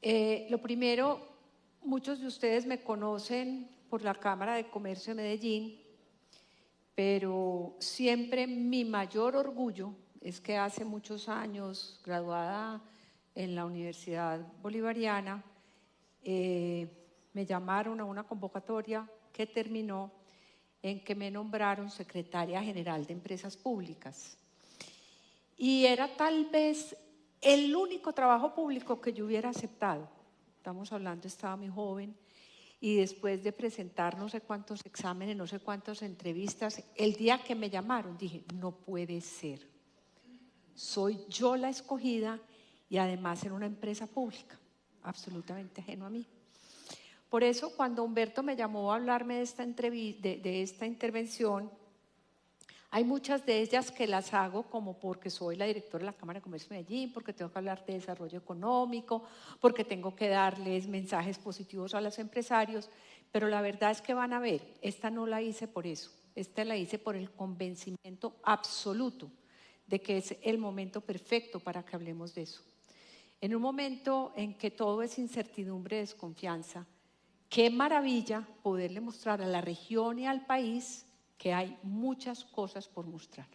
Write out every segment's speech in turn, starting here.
Lo primero, muchos de ustedes me conocen por la Cámara de Comercio de Medellín, pero siempre mi mayor orgullo es que hace muchos años, graduada en la Universidad Bolivariana, me llamaron a una convocatoria que terminó en que me nombraron secretaria general de Empresas Públicas. Y era tal vez el único trabajo público que yo hubiera aceptado. Estamos hablando, estaba muy joven, y después de presentar no sé cuántos exámenes, no sé cuántas entrevistas, el día que me llamaron dije, no puede ser. Soy yo la escogida y además en una empresa pública, absolutamente ajeno a mí. Por eso, cuando Humberto me llamó a hablarme de esta intervención, hay muchas de ellas que las hago como porque soy la directora de la Cámara de Comercio de Medellín, porque tengo que hablar de desarrollo económico, porque tengo que darles mensajes positivos a los empresarios, pero la verdad es que van a ver, esta no la hice por eso, esta la hice por el convencimiento absoluto de que es el momento perfecto para que hablemos de eso. En un momento en que todo es incertidumbre, desconfianza, qué maravilla poderle mostrar a la región y al país que hay muchas cosas por mostrar.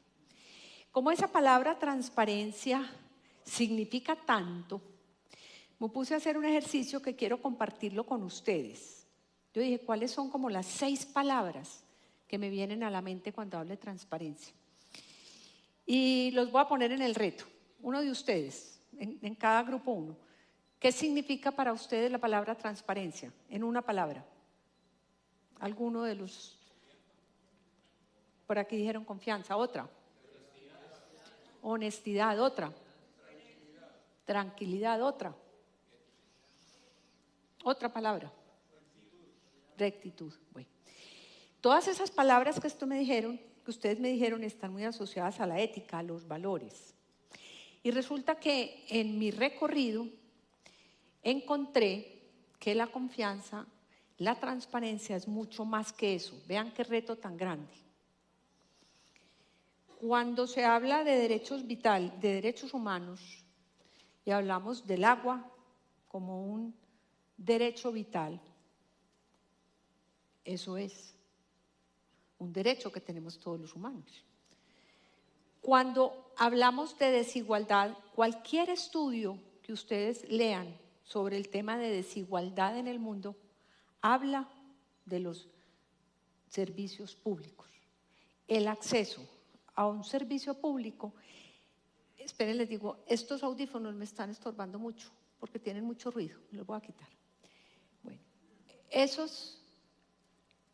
Como esa palabra transparencia significa tanto, me puse a hacer un ejercicio que quiero compartirlo con ustedes. Yo dije, ¿cuáles son como las 6 palabras que me vienen a la mente cuando hablo de transparencia? Y los voy a poner en el reto, uno de ustedes, en cada grupo uno. ¿Qué significa para ustedes la palabra transparencia? En una palabra. ¿Alguno de los? Por aquí dijeron confianza. Otra. Honestidad. Otra. Tranquilidad. Otra. Otra palabra. Rectitud. Bueno. Todas esas palabras que ustedes me dijeron, están muy asociadas a la ética, a los valores. Y resulta que en mi recorrido encontré que la confianza, la transparencia es mucho más que eso. Vean qué reto tan grande. Cuando se habla de derechos vitales, de derechos humanos, y hablamos del agua como un derecho vital, eso es un derecho que tenemos todos los humanos. Cuando hablamos de desigualdad, cualquier estudio que ustedes lean sobre el tema de desigualdad en el mundo, habla de los servicios públicos. El acceso a un servicio público, esperen, les digo, estos audífonos me están estorbando mucho porque tienen mucho ruido, me los voy a quitar. Bueno,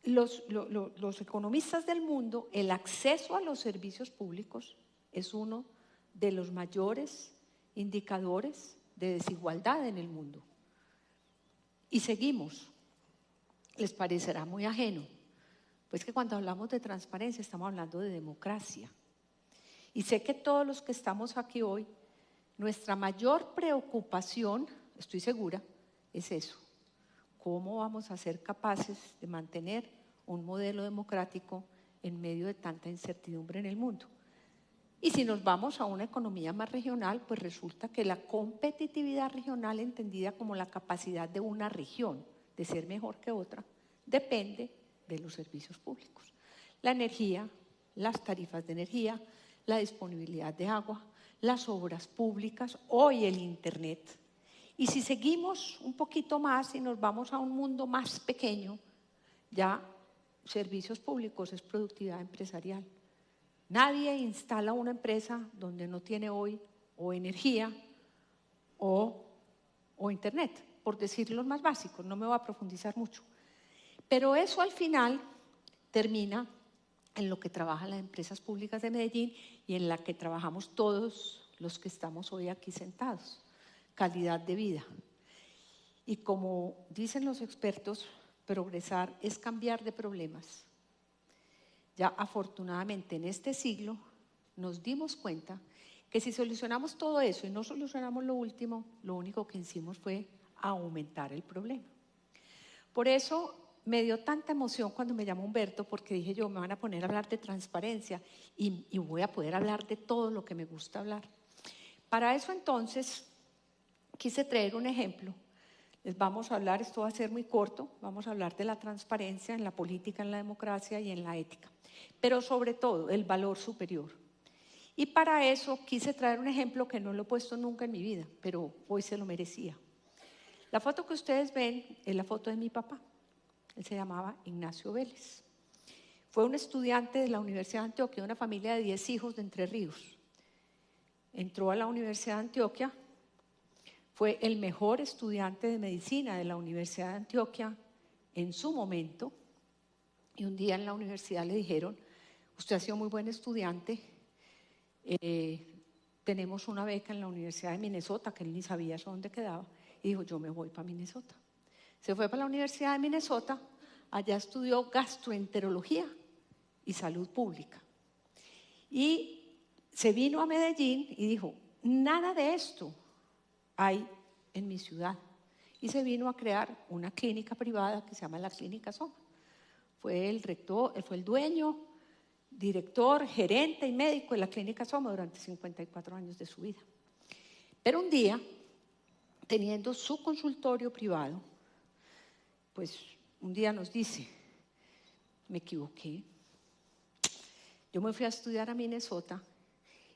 los economistas del mundo, el acceso a los servicios públicos es uno de los mayores indicadores de desigualdad en el mundo. Y seguimos, les parecerá muy ajeno, pues que cuando hablamos de transparencia estamos hablando de democracia. Y sé que todos los que estamos aquí hoy, nuestra mayor preocupación, estoy segura, es eso. ¿Cómo vamos a ser capaces de mantener un modelo democrático en medio de tanta incertidumbre en el mundo? Y si nos vamos a una economía más regional, pues resulta que la competitividad regional, entendida como la capacidad de una región de ser mejor que otra, depende de los servicios públicos. La energía, las tarifas de energía, la disponibilidad de agua, las obras públicas, hoy el Internet. Y si seguimos un poquito más y nos vamos a un mundo más pequeño, ya servicios públicos es productividad empresarial. Nadie instala una empresa donde no tiene hoy o energía o Internet, por decir los más básicos, no me voy a profundizar mucho. Pero eso al final termina en lo que trabajan las empresas públicas de Medellín y en la que trabajamos todos los que estamos hoy aquí sentados, calidad de vida. Y como dicen los expertos, progresar es cambiar de problemas. Ya afortunadamente en este siglo nos dimos cuenta que si solucionamos todo eso y no solucionamos lo último, lo único que hicimos fue aumentar el problema. Por eso me dio tanta emoción cuando me llamó Humberto, porque dije yo, me van a poner a hablar de transparencia y voy a poder hablar de todo lo que me gusta hablar. Para eso entonces quise traer un ejemplo Vamos a hablar, esto va a ser muy corto, vamos a hablar de la transparencia en la política, en la democracia y en la ética, pero sobre todo el valor superior. Y para eso quise traer un ejemplo que no lo he puesto nunca en mi vida, pero hoy se lo merecía. La foto que ustedes ven es la foto de mi papá. Él se llamaba Ignacio Vélez. Fue un estudiante de la Universidad de Antioquia, una familia de 10 hijos de Entre Ríos. Entró a la Universidad de Antioquia, fue el mejor estudiante de medicina de la Universidad de Antioquia en su momento, y un día en la universidad le dijeron: usted ha sido muy buen estudiante, tenemos una beca en la Universidad de Minnesota, que él ni sabía eso dónde quedaba, y dijo: yo me voy para Minnesota. Se fue para la Universidad de Minnesota, allá estudió gastroenterología y salud pública. Y se vino a Medellín y dijo: nada de esto hay en mi ciudad. Y se vino a crear una clínica privada que se llama la Clínica Soma. Fue el rector, fue el dueño, director, gerente y médico de la Clínica Soma durante 54 años de su vida. Pero un día, teniendo su consultorio privado, pues un día nos dice: me equivoqué. Yo me fui a estudiar a Minnesota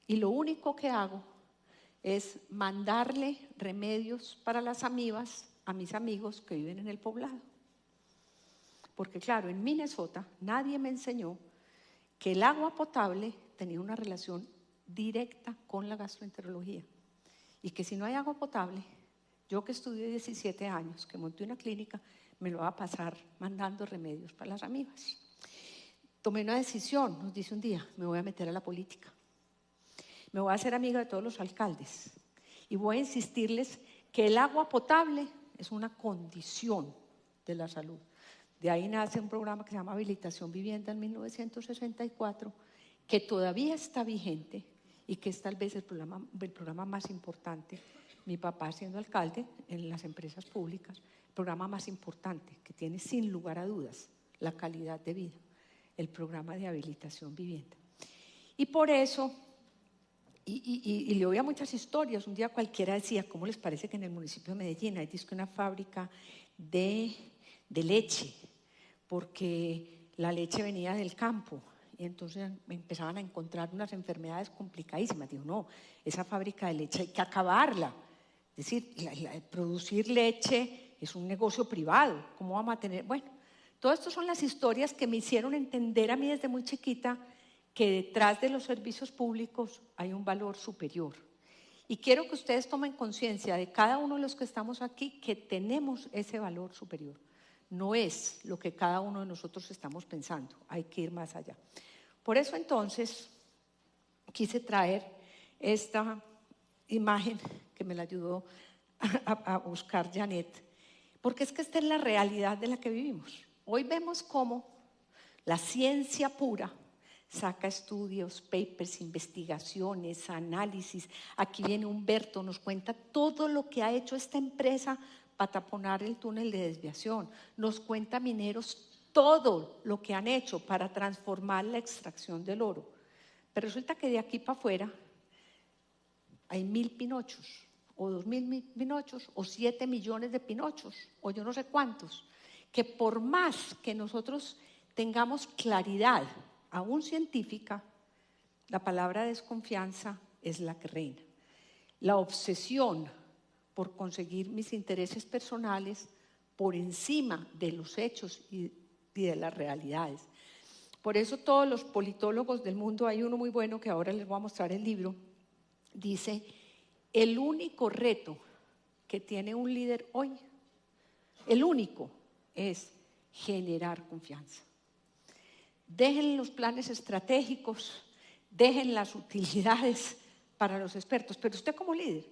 y lo único que hago es mandarle remedios para las amibas a mis amigos que viven en el poblado. Porque claro, en Minnesota nadie me enseñó que el agua potable tenía una relación directa con la gastroenterología. Y que si no hay agua potable, yo que estudié 17 años, que monté una clínica, me lo va a pasar mandando remedios para las amibas. Tomé una decisión, nos dice un día: me voy a meter a la política. Me voy a hacer amiga de todos los alcaldes y voy a insistirles que el agua potable es una condición de la salud. De ahí nace un programa que se llama Habilitación Vivienda en 1964, que todavía está vigente y que es tal vez el programa más importante. Mi papá, siendo alcalde en las empresas públicas, el programa más importante que tiene sin lugar a dudas la calidad de vida, el programa de habilitación vivienda. Y por eso, y le oía muchas historias. Un día cualquiera decía: ¿cómo les parece que en el municipio de Medellín hay una fábrica de leche? Porque la leche venía del campo y entonces empezaban a encontrar unas enfermedades complicadísimas. Digo: no, esa fábrica de leche hay que acabarla. Es decir, producir leche es un negocio privado. ¿Cómo vamos a tener? Bueno, todo esto son las historias que me hicieron entender a mí desde muy chiquita que detrás de los servicios públicos hay un valor superior. Y quiero que ustedes tomen conciencia de cada uno de los que estamos aquí, que tenemos ese valor superior. No es lo que cada uno de nosotros estamos pensando, hay que ir más allá. Por eso entonces quise traer esta imagen que me la ayudó a buscar Janet, porque es que esta es la realidad de la que vivimos. Hoy vemos cómo la ciencia pura saca estudios, papers, investigaciones, análisis. Aquí viene Humberto, nos cuenta todo lo que ha hecho esta empresa para taponar el túnel de desviación. Nos cuenta Mineros todo lo que han hecho para transformar la extracción del oro. Pero resulta que de aquí para afuera hay 1000 pinochos, o 2000 pinochos, o 7 millones de pinochos, o yo no sé cuántos, que por más que nosotros tengamos claridad, aún científica, la palabra desconfianza es la que reina. La obsesión por conseguir mis intereses personales por encima de los hechos y de las realidades. Por eso todos los politólogos del mundo, hay uno muy bueno que ahora les voy a mostrar el libro, dice: el único reto que tiene un líder hoy, el único, es generar confianza. Dejen los planes estratégicos, dejen las utilidades para los expertos, pero usted como líder,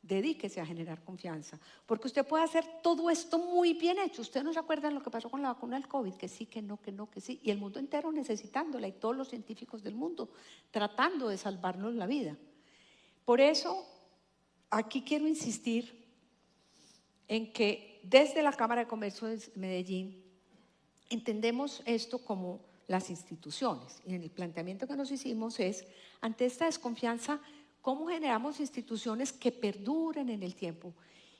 dedíquese a generar confianza, porque usted puede hacer todo esto muy bien hecho. Ustedes no se acuerdan lo que pasó con la vacuna del COVID, que sí, que no, que no, que sí, y el mundo entero necesitándola, y todos los científicos del mundo tratando de salvarnos la vida. Por eso, aquí quiero insistir en que desde la Cámara de Comercio de Medellín entendemos esto como las instituciones, y en el planteamiento que nos hicimos es, ante esta desconfianza, ¿cómo generamos instituciones que perduren en el tiempo?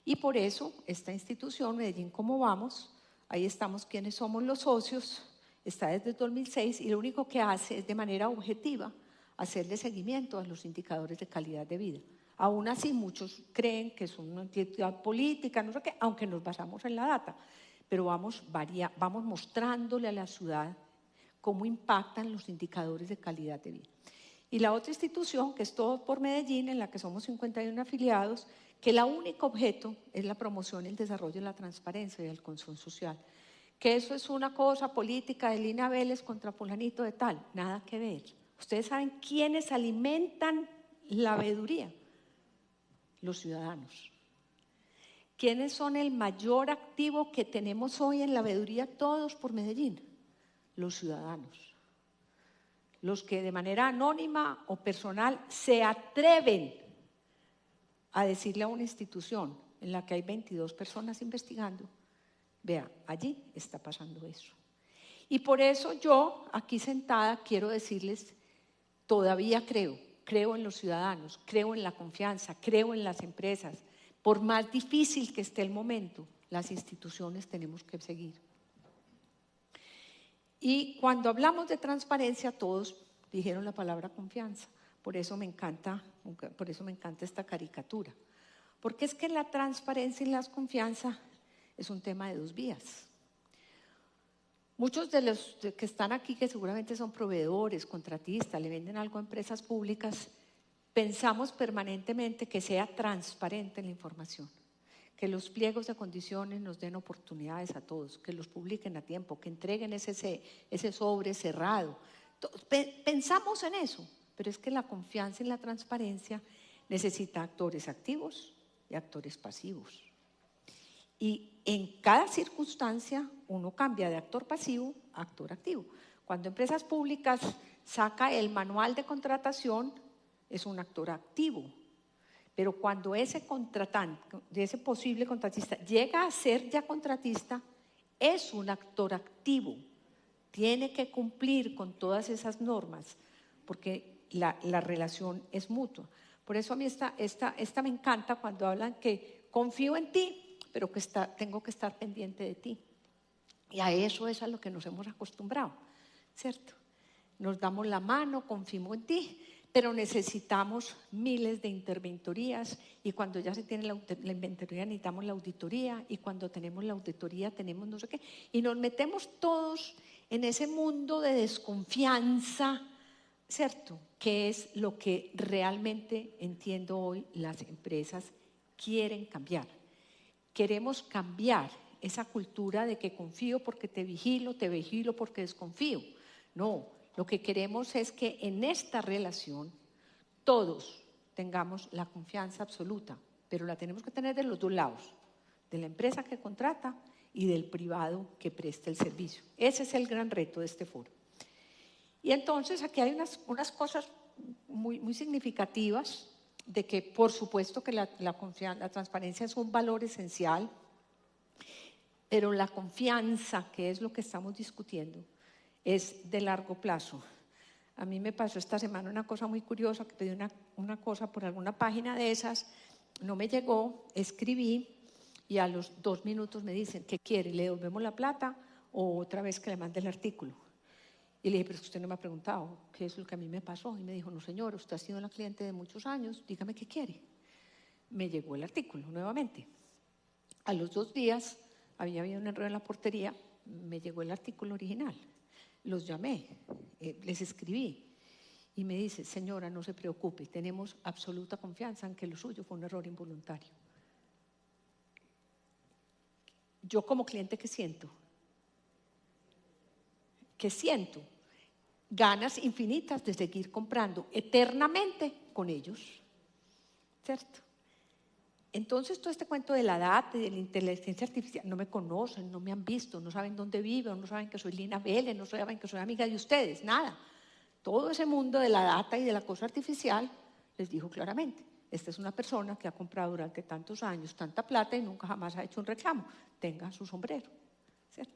Y por eso esta institución, Medellín Cómo Vamos, ahí estamos quienes somos los socios, está desde el 2006 y lo único que hace es de manera objetiva hacerle seguimiento a los indicadores de calidad de vida. Aún así, muchos creen que es una entidad política, no sé qué, aunque nos basamos en la data, pero vamos mostrándole a la ciudad cómo impactan los indicadores de calidad de vida. Y la otra institución, que es Todo por Medellín, en la que somos 51 afiliados, que el único objeto es la promoción y el desarrollo de la transparencia y el consenso social. Que eso es una cosa política de Lina Vélez contra fulanito de tal, nada que ver. Ustedes saben quiénes alimentan la veeduría, los ciudadanos. ¿Quiénes son el mayor activo que tenemos hoy en la veeduría Todos por Medellín? Los ciudadanos. Los que de manera anónima o personal se atreven a decirle a una institución en la que hay 22 personas investigando, vea, allí está pasando eso. Y por eso yo, aquí sentada, quiero decirles, todavía creo en los ciudadanos, creo en la confianza, creo en las empresas. Por más difícil que esté el momento, las instituciones tenemos que seguir. Y cuando hablamos de transparencia, todos dijeron la palabra confianza. Por eso me encanta esta caricatura. Porque es que la transparencia y la confianza es un tema de dos vías. Muchos de los que están aquí, que seguramente son proveedores, contratistas, le venden algo a empresas públicas, pensamos permanentemente que sea transparente la información, que los pliegos de condiciones nos den oportunidades a todos, que los publiquen a tiempo, que entreguen ese sobre cerrado. Pensamos en eso, pero es que la confianza y la transparencia necesita actores activos y actores pasivos. Y en cada circunstancia uno cambia de actor pasivo a actor activo. Cuando Empresas Públicas saca el manual de contratación, es un actor activo. Pero cuando ese contratante, ese posible contratista, llega a ser ya contratista, es un actor activo. Tiene que cumplir con todas esas normas, porque la relación es mutua. Por eso a mí esta me encanta cuando hablan que confío en ti, pero que tengo que estar pendiente de ti. Y a eso es a lo que nos hemos acostumbrado, ¿cierto? Nos damos la mano, confío en ti, pero necesitamos miles de interventorías y cuando ya se tiene la inventoría necesitamos la auditoría y cuando tenemos la auditoría tenemos no sé qué. Y nos metemos todos en ese mundo de desconfianza, ¿cierto? Que es lo que realmente entiendo hoy las empresas quieren cambiar. Queremos cambiar esa cultura de que confío porque te vigilo porque desconfío. No, lo que queremos es que en esta relación todos tengamos la confianza absoluta, pero la tenemos que tener de los dos lados, de la empresa que contrata y del privado que presta el servicio. Ese es el gran reto de este foro. Y entonces aquí hay unas cosas muy significativas de que por supuesto que la transparencia es un valor esencial, pero la confianza, que es lo que estamos discutiendo, es de largo plazo. A mí me pasó esta semana una cosa muy curiosa, que pedí una cosa por alguna página de esas, no me llegó, escribí y a los 2 minutos me dicen, ¿qué quiere? ¿Le devolvemos la plata o otra vez que le mande el artículo? Y le dije, pero usted no me ha preguntado qué es lo que a mí me pasó. Y me dijo, no señor, usted ha sido una cliente de muchos años, dígame qué quiere. Me llegó el artículo nuevamente. A los 2 días había habido un error en la portería, me llegó el artículo original. Los llamé, les escribí y me dice, señora, no se preocupe, tenemos absoluta confianza en que lo suyo fue un error involuntario. Yo como cliente, ¿qué siento? ¿Qué siento? Ganas infinitas de seguir comprando eternamente con ellos, ¿cierto? Entonces todo este cuento de la data y de la inteligencia artificial, no me conocen, no me han visto, no saben dónde vivo, no saben que soy Lina Vélez, no saben que soy amiga de ustedes, nada. Todo ese mundo de la data y de la cosa artificial les dijo claramente, esta es una persona que ha comprado durante tantos años tanta plata y nunca jamás ha hecho un reclamo, tenga su sombrero, ¿cierto?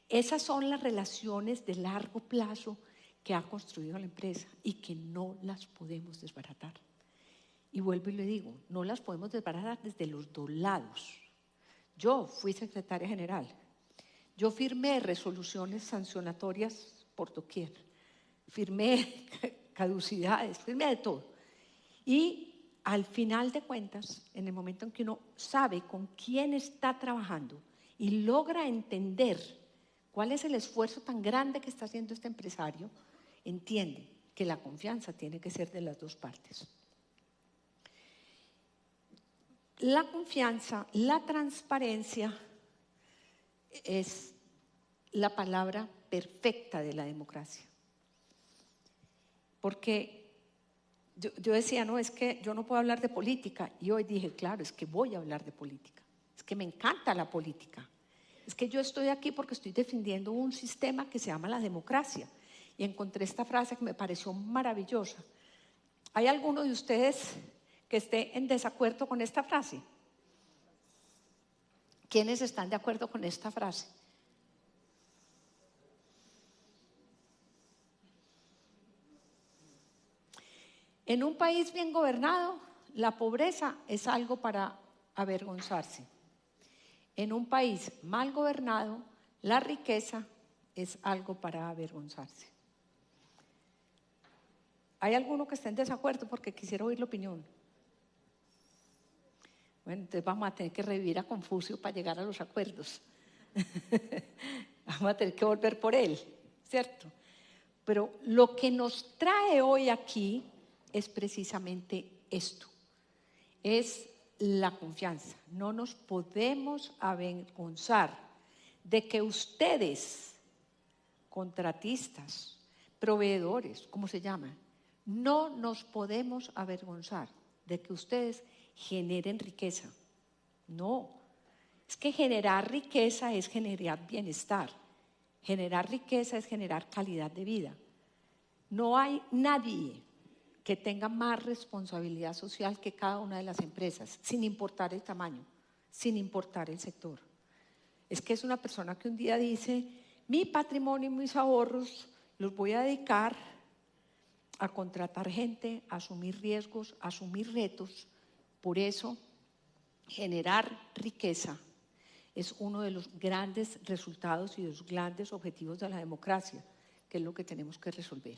Esas son las relaciones de largo plazo que ha construido la empresa y que no las podemos desbaratar. Y vuelvo y le digo, no las podemos desbaratar desde los dos lados. Yo fui secretaria general. Yo firmé resoluciones sancionatorias por doquier. Firmé caducidades, firmé de todo. Y al final de cuentas, en el momento en que uno sabe con quién está trabajando y logra entender cuál es el esfuerzo tan grande que está haciendo este empresario, entiende que la confianza tiene que ser de las dos partes. La confianza, la transparencia es la palabra perfecta de la democracia. Porque yo decía, no, es que yo no puedo hablar de política. Y hoy dije, claro, es que voy a hablar de política. Es que me encanta la política. Es que yo estoy aquí porque estoy defendiendo un sistema que se llama la democracia. Y encontré esta frase que me pareció maravillosa. ¿Hay alguno de ustedes que esté en desacuerdo con esta frase? ¿Quiénes están de acuerdo con esta frase? En un país bien gobernado, la pobreza es algo para avergonzarse. En un país mal gobernado, la riqueza es algo para avergonzarse. ¿Hay alguno que esté en desacuerdo? Porque quisiera oír la opinión. Bueno, entonces vamos a tener que revivir a Confucio para llegar a los acuerdos. Vamos a tener que volver por él, ¿cierto? Pero lo que nos trae hoy aquí es precisamente esto. Es la confianza. No nos podemos avergonzar de que ustedes, contratistas, proveedores, ¿cómo se llaman? No nos podemos avergonzar de que ustedes generen riqueza. No, es que generar riqueza es generar bienestar. Generar riqueza es generar calidad de vida. No hay nadie que tenga más responsabilidad social que cada una de las empresas, sin importar el tamaño, sin importar el sector. Es que es una persona que un día dice, mi patrimonio y mis ahorros los voy a dedicar a contratar gente, a asumir riesgos, a asumir retos. Por eso, generar riqueza es uno de los grandes resultados y de los grandes objetivos de la democracia, que es lo que tenemos que resolver.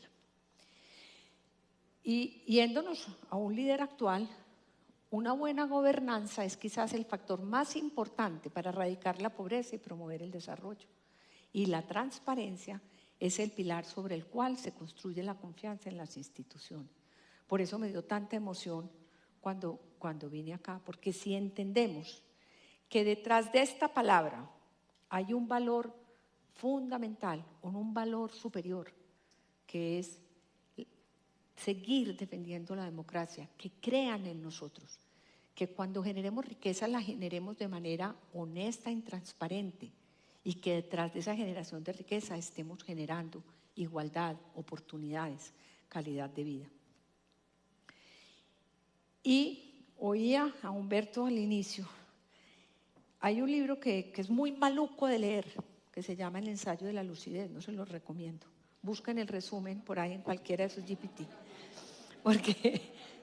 Y yéndonos a un líder actual, una buena gobernanza es quizás el factor más importante para erradicar la pobreza y promover el desarrollo. Y la transparencia es el pilar sobre el cual se construye la confianza en las instituciones. Por eso me dio tanta emoción cuando vine acá, porque si entendemos que detrás de esta palabra hay un valor fundamental, un valor superior, que es seguir defendiendo la democracia, que crean en nosotros, que cuando generemos riqueza la generemos de manera honesta y transparente, y que detrás de esa generación de riqueza estemos generando igualdad, oportunidades, calidad de vida. Y oía a Humberto al inicio, hay un libro que es muy maluco de leer, que se llama El ensayo de la lucidez, no se lo recomiendo. Busquen el resumen por ahí en cualquiera de sus GPT. Porque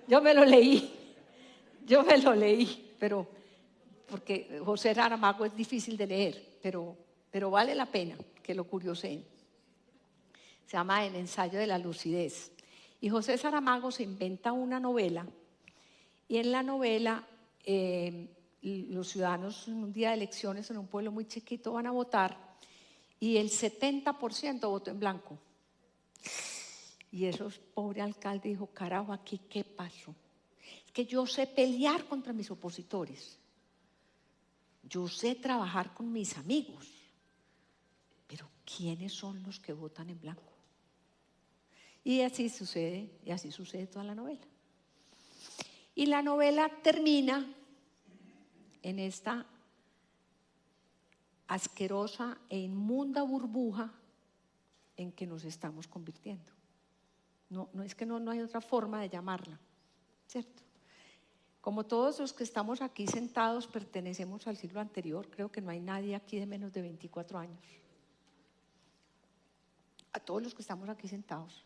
yo me lo leí, pero porque José Saramago es difícil de leer, pero vale la pena que lo curioseen. Se llama El ensayo de la lucidez. Y José Saramago se inventa una novela, y en la novela los ciudadanos en un día de elecciones en un pueblo muy chiquito van a votar, y el 70% votó en blanco. Y ese pobre alcalde dijo, carajo, ¿aquí qué pasó? Es que yo sé pelear contra mis opositores. Yo sé trabajar con mis amigos. Pero ¿quiénes son los que votan en blanco? Y así sucede toda la novela. Y la novela termina en esta asquerosa e inmunda burbuja en que nos estamos convirtiendo. No es que no hay otra forma de llamarla, ¿cierto? Como todos los que estamos aquí sentados pertenecemos al siglo anterior, creo que no hay nadie aquí de menos de 24 años. A todos los que estamos aquí sentados,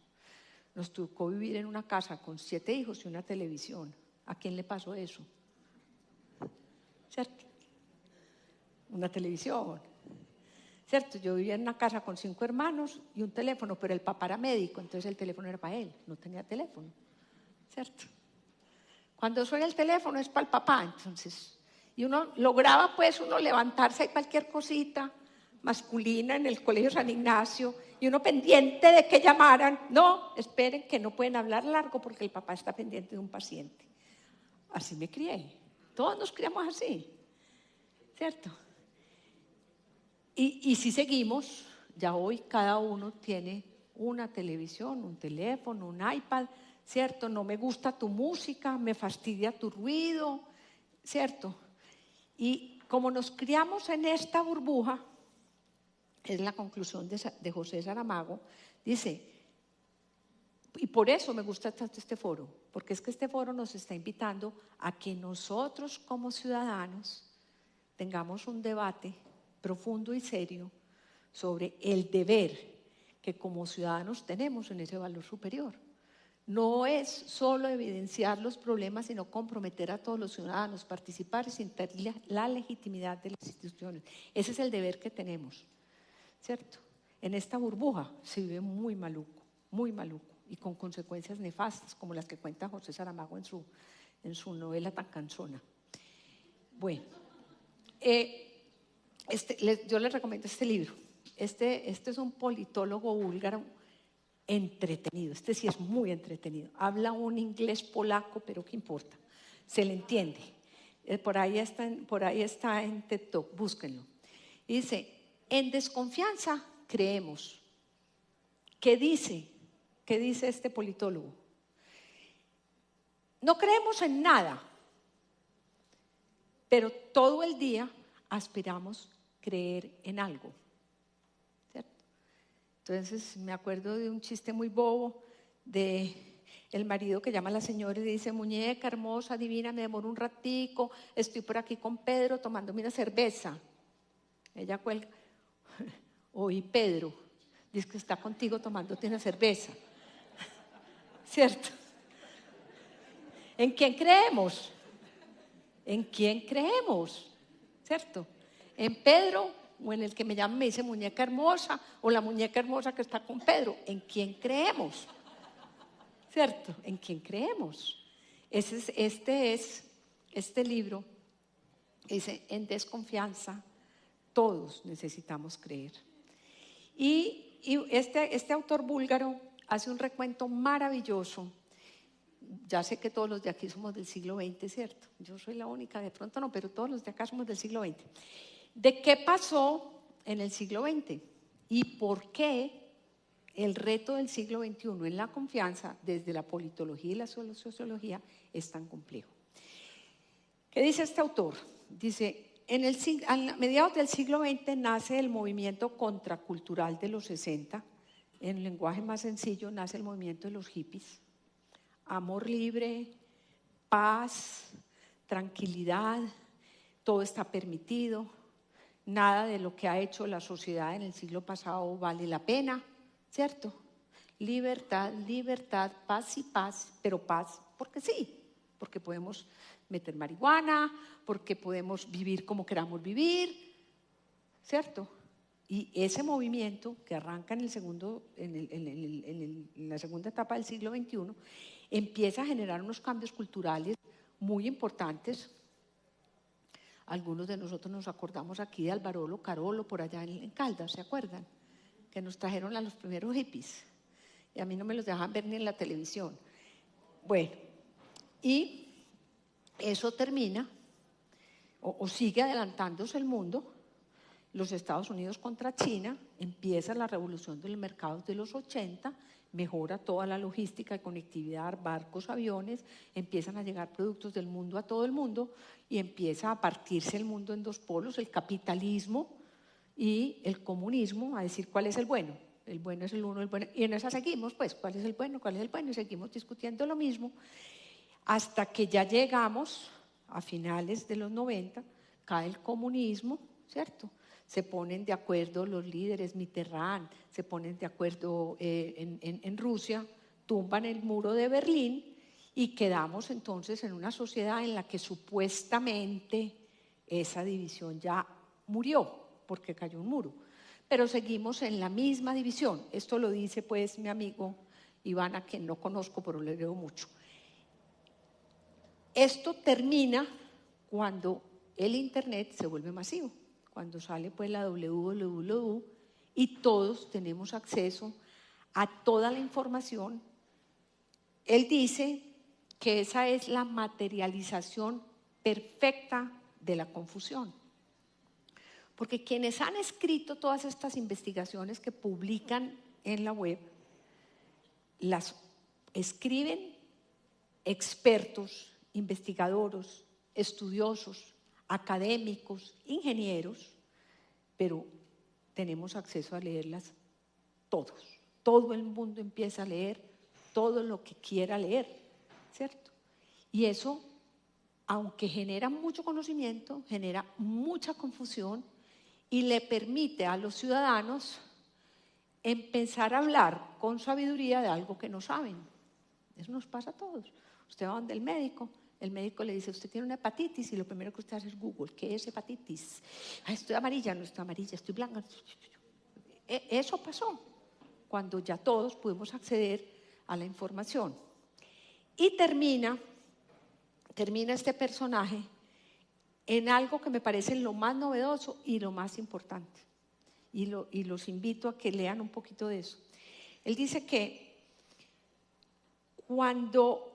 nos tocó vivir en una casa con 7 hijos y una televisión. ¿A quién le pasó eso? ¿Cierto? Una televisión. ¿Cierto? Yo vivía en una casa con 5 hermanos y un teléfono, pero el papá era médico, entonces el teléfono era para él, no tenía teléfono. ¿Cierto? Cuando suena el teléfono es para el papá, entonces. Y uno lograba pues uno levantarse a cualquier cosita masculina en el colegio San Ignacio y uno pendiente de que llamaran. No, esperen que no pueden hablar largo porque el papá está pendiente de un paciente. Así me crié. Todos nos criamos así. ¿Cierto? Y si seguimos, ya hoy cada uno tiene una televisión, un teléfono, un iPad, ¿cierto? No me gusta tu música, me fastidia tu ruido, ¿cierto? Y como nos criamos en esta burbuja, es la conclusión de José Saramago, dice, y por eso me gusta tanto este foro, porque es que este foro nos está invitando a que nosotros como ciudadanos tengamos un debate profundo y serio sobre el deber que como ciudadanos tenemos en ese valor superior. No es solo evidenciar los problemas, sino comprometer a todos los ciudadanos, participar sin tener la legitimidad de las instituciones. Ese es el deber que tenemos, ¿cierto? En esta burbuja se vive muy maluco, y con consecuencias nefastas, como las que cuenta José Saramago en su novela tan cansona. Bueno, yo les recomiendo este libro. Este es un politólogo búlgaro entretenido, este sí es muy entretenido. Habla un inglés polaco, pero ¿qué importa? Se le entiende. Por ahí está en TED Talk, búsquenlo. Y dice, en desconfianza creemos. ¿Qué dice este politólogo? No creemos en nada, pero todo el día aspiramos creer en algo. ¿Cierto? Entonces me acuerdo de un chiste muy bobo de el marido que llama a la señora y dice, muñeca hermosa, divina, me demoro un ratico, estoy por aquí con Pedro tomándome una cerveza. Ella cuelga, oí Pedro, dice que está contigo tomándote una cerveza. ¿Cierto? ¿En quién creemos? ¿En quién creemos? ¿Cierto? ¿En Pedro o en el que me llama y me dice muñeca hermosa o la muñeca hermosa que está con Pedro? ¿En quién creemos? ¿Cierto? ¿En quién creemos? Este libro dice, en desconfianza todos necesitamos creer. Y este autor búlgaro hace un recuento maravilloso. Ya sé que todos los de aquí somos del siglo XX, ¿cierto? Yo soy la única, de pronto no, pero todos los de acá somos del siglo XX. ¿De qué pasó en el siglo XX? ¿Y por qué el reto del siglo XXI en la confianza, desde la politología y la sociología, es tan complejo? ¿Qué dice este autor? Dice, a mediados del siglo XX nace el movimiento contracultural de los 60. En lenguaje más sencillo nace el movimiento de los hippies. Amor libre, paz, tranquilidad, todo está permitido, nada de lo que ha hecho la sociedad en el siglo pasado vale la pena, ¿cierto? Libertad, libertad, paz y paz, pero paz porque sí, porque podemos meter marihuana, porque podemos vivir como queramos vivir, ¿cierto? Y ese movimiento que arranca en la segunda etapa del siglo XXI empieza a generar unos cambios culturales muy importantes. Algunos de nosotros nos acordamos aquí de Alvarolo Carolo por allá en Caldas, ¿se acuerdan? Que nos trajeron a los primeros hippies y a mí no me los dejaban ver ni en la televisión. Bueno, y eso termina o sigue adelantándose el mundo. Los Estados Unidos contra China, empieza la revolución de los mercados de los 80, mejora toda la logística de conectividad, barcos, aviones, empiezan a llegar productos del mundo a todo el mundo y empieza a partirse el mundo en dos polos, el capitalismo y el comunismo, a decir cuál es el bueno. El bueno es el uno, el bueno. Y en esa seguimos, pues, ¿cuál es el bueno? ¿Cuál es el bueno? Y seguimos discutiendo lo mismo hasta que ya llegamos a finales de los 90, cae el comunismo, ¿cierto? Se ponen de acuerdo los líderes, Mitterrand, se ponen de acuerdo en Rusia, tumban el muro de Berlín Y quedamos entonces en una sociedad en la que supuestamente esa división ya murió porque cayó un muro. Pero seguimos en la misma división. Esto lo dice pues mi amigo Iván, a quien no conozco, pero le leo mucho. Esto termina cuando el Internet se vuelve masivo, cuando sale pues la www y todos tenemos acceso a toda la información. Él dice que esa es la materialización perfecta de la confusión. Porque quienes han escrito todas estas investigaciones que publican en la web, las escriben expertos, investigadores, estudiosos, académicos, ingenieros, pero tenemos acceso a leerlas todos. Todo el mundo empieza a leer todo lo que quiera leer, ¿cierto? Y eso, aunque genera mucho conocimiento, genera mucha confusión y le permite a los ciudadanos empezar a hablar con sabiduría de algo que no saben. Eso nos pasa a todos. Usted va donde el médico le dice, usted tiene una hepatitis, y lo primero que usted hace es Google, ¿qué es hepatitis? Estoy amarilla, no estoy amarilla, estoy blanca. Eso pasó cuando ya todos pudimos acceder a la información. Y termina este personaje en algo que me parece lo más novedoso y lo más importante. Y los invito a que lean un poquito de eso. Él dice que cuando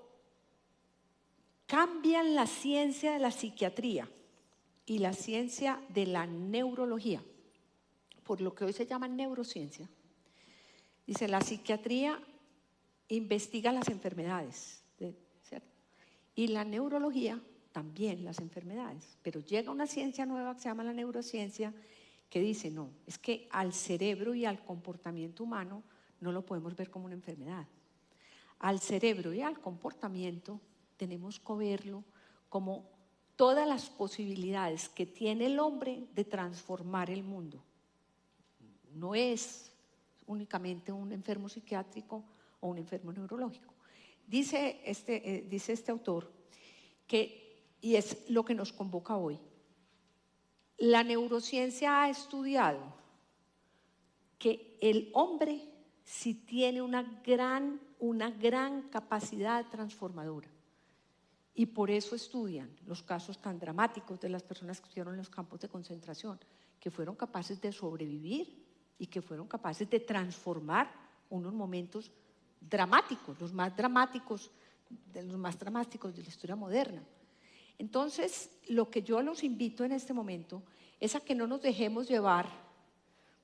cambian la ciencia de la psiquiatría y la ciencia de la neurología, por lo que hoy se llama neurociencia, dice, la psiquiatría investiga las enfermedades, ¿cierto? Y la neurología también las enfermedades, pero llega una ciencia nueva que se llama la neurociencia, que dice, no, es que al cerebro y al comportamiento humano no lo podemos ver como una enfermedad. Al cerebro y al comportamiento tenemos que verlo como todas las posibilidades que tiene el hombre de transformar el mundo. No es únicamente un enfermo psiquiátrico o un enfermo neurológico. Dice este autor que, y es lo que nos convoca hoy, la neurociencia ha estudiado que el hombre sí tiene una gran capacidad transformadora, y por eso estudian los casos tan dramáticos de las personas que estuvieron en los campos de concentración, que fueron capaces de sobrevivir y que fueron capaces de transformar unos momentos dramáticos, los más dramáticos de la historia moderna. Entonces, lo que yo los invito en este momento es a que no nos dejemos llevar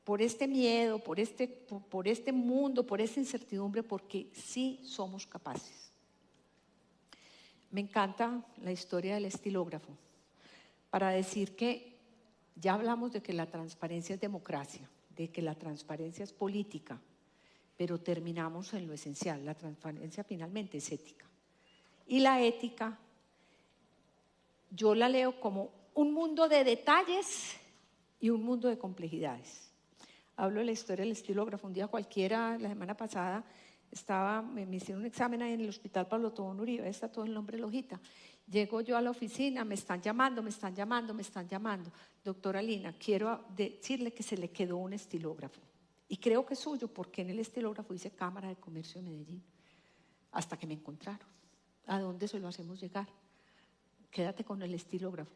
por este miedo, por este mundo, por esta incertidumbre, porque sí somos capaces. Me encanta la historia del estilógrafo, para decir que ya hablamos de que la transparencia es democracia, de que la transparencia es política, pero terminamos en lo esencial. La transparencia finalmente es ética. Y la ética, yo la leo como un mundo de detalles y un mundo de complejidades. Hablo de la historia del estilógrafo. Un día cualquiera, la semana pasada, me hicieron un examen ahí en el Hospital Pablo Tobón Uribe, ahí está todo el nombre de la hojita. Llego yo a la oficina, me están llamando. Doctora Lina, quiero decirle que se le quedó un estilógrafo. Y creo que es suyo, porque en el estilógrafo dice Cámara de Comercio de Medellín. Hasta que me encontraron. ¿A dónde se lo hacemos llegar? Quédate con el estilógrafo.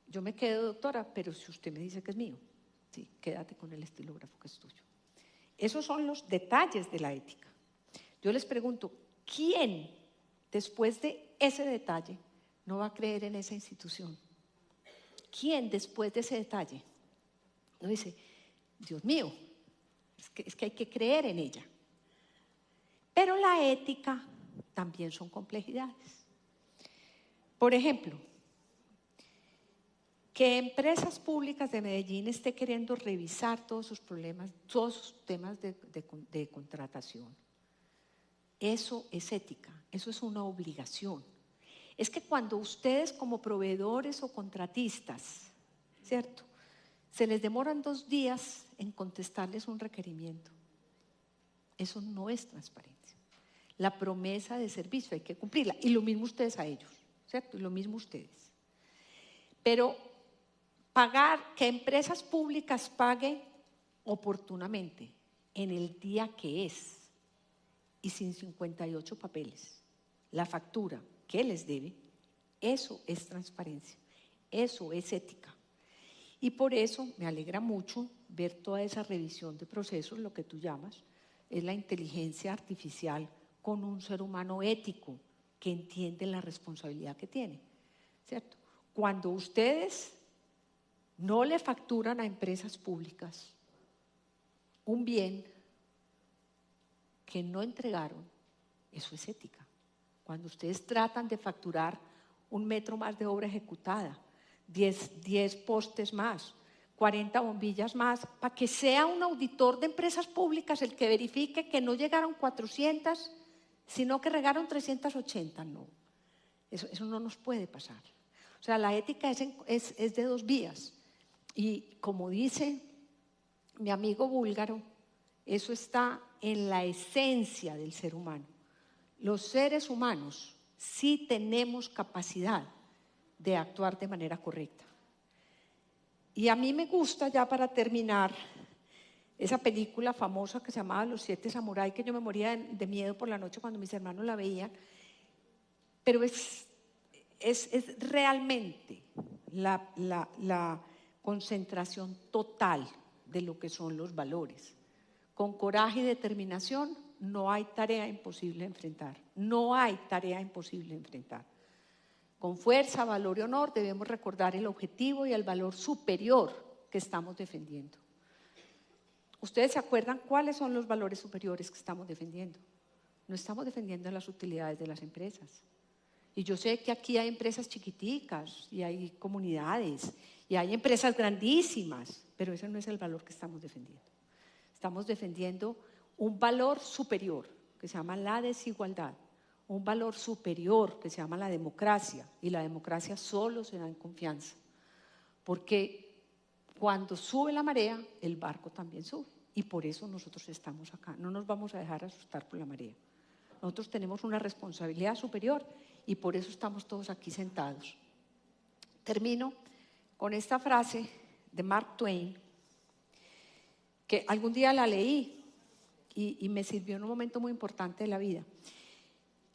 Yo me quedo, doctora, pero si usted me dice que es mío, sí, quédate con el estilógrafo que es tuyo. Esos son los detalles de la ética. Yo les pregunto, ¿quién después de ese detalle no va a creer en esa institución? ¿Quién después de ese detalle no dice, Dios mío, es que hay que creer en ella? Pero la ética también son complejidades. Por ejemplo, que Empresas Públicas de Medellín esté queriendo revisar todos sus problemas, todos sus temas de contratación. Eso es ética, eso es una obligación. Es que cuando ustedes como proveedores o contratistas, ¿cierto?, se les demoran 2 días en contestarles un requerimiento, eso no es transparencia. La promesa de servicio hay que cumplirla. Y lo mismo ustedes a ellos, ¿cierto? Y lo mismo ustedes. Pero que empresas públicas paguen oportunamente, en el día que es, y sin 58 papeles, la factura que les debe, eso es transparencia, eso es ética. Y por eso me alegra mucho ver toda esa revisión de procesos, lo que tú llamas, es la inteligencia artificial con un ser humano ético que entiende la responsabilidad que tiene, ¿cierto? Cuando ustedes no le facturan a empresas públicas un bien que no entregaron, eso es ética. Cuando ustedes tratan de facturar 1 metro más de obra ejecutada, 10 postes más, 40 bombillas más, para que sea un auditor de empresas públicas el que verifique que no llegaron 400, sino que regaron 380, no. Eso no nos puede pasar. O sea, la ética es de 2 vías. Y como dice mi amigo búlgaro, eso está en la esencia del ser humano. Los seres humanos sí tenemos capacidad de actuar de manera correcta. Y a mí me gusta, ya para terminar, esa película famosa que se llamaba Los 7 Samuráis, que yo me moría de miedo por la noche cuando mis hermanos la veían, pero es realmente la concentración total de lo que son los valores. Con coraje y determinación no hay tarea imposible de enfrentar. No hay tarea imposible de enfrentar. Con fuerza, valor y honor debemos recordar el objetivo y el valor superior que estamos defendiendo. ¿Ustedes se acuerdan cuáles son los valores superiores que estamos defendiendo? No estamos defendiendo las utilidades de las empresas. Y yo sé que aquí hay empresas chiquiticas y hay comunidades y hay empresas grandísimas, pero ese no es el valor que estamos defendiendo. Estamos defendiendo un valor superior que se llama la desigualdad, un valor superior que se llama la democracia, y la democracia solo se da en confianza, porque cuando sube la marea, el barco también sube, y por eso nosotros estamos acá. No nos vamos a dejar asustar por la marea. Nosotros tenemos una responsabilidad superior y por eso estamos todos aquí sentados. Termino con esta frase de Mark Twain, que algún día la leí y me sirvió en un momento muy importante de la vida.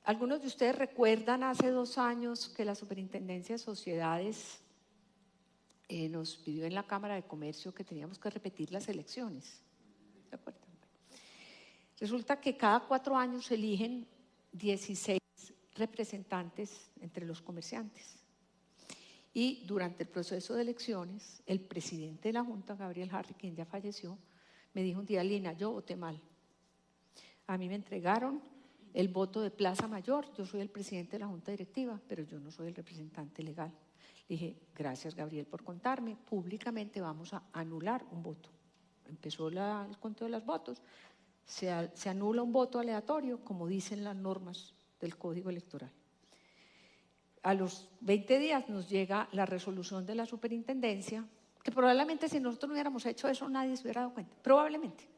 Algunos de ustedes recuerdan hace 2 años que la Superintendencia de Sociedades nos pidió en la Cámara de Comercio que teníamos que repetir las elecciones. ¿Se acuerdan? Resulta que cada 4 años se eligen 16 representantes entre los comerciantes. Y durante el proceso de elecciones, el presidente de la Junta, Gabriel Harry, quien ya falleció, me dijo un día: Lina, yo voté mal. A mí me entregaron el voto de Plaza Mayor, yo soy el presidente de la Junta Directiva, pero yo no soy el representante legal. Le dije: gracias, Gabriel, por contarme, públicamente vamos a anular un voto. Empezó el conteo de los votos, se anula un voto aleatorio, como dicen las normas del Código Electoral. A los 20 días nos llega la resolución de la superintendencia, que probablemente si nosotros no hubiéramos hecho eso nadie se hubiera dado cuenta, probablemente,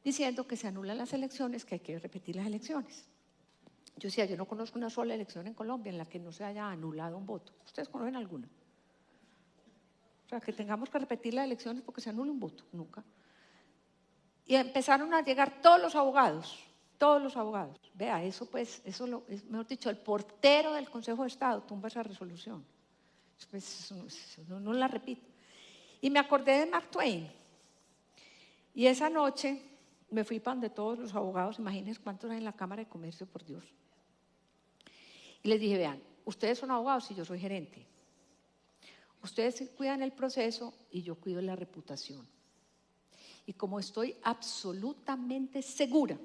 diciendo que se anulan las elecciones, que hay que repetir las elecciones. Yo decía, yo no conozco una sola elección en Colombia en la que no se haya anulado un voto. ¿Ustedes conocen alguna? O sea, que tengamos que repetir las elecciones porque se anule un voto, nunca. Y empezaron a llegar todos los abogados. Vea, eso pues, es, mejor dicho, el portero del Consejo de Estado tumba esa resolución. Pues, no la repito. Y me acordé de Mark Twain. Y esa noche me fui para donde todos los abogados, imagínense cuántos hay en la Cámara de Comercio, por Dios. Y les dije: vean, ustedes son abogados y yo soy gerente. Ustedes cuidan el proceso y yo cuido la reputación. Y como estoy absolutamente segura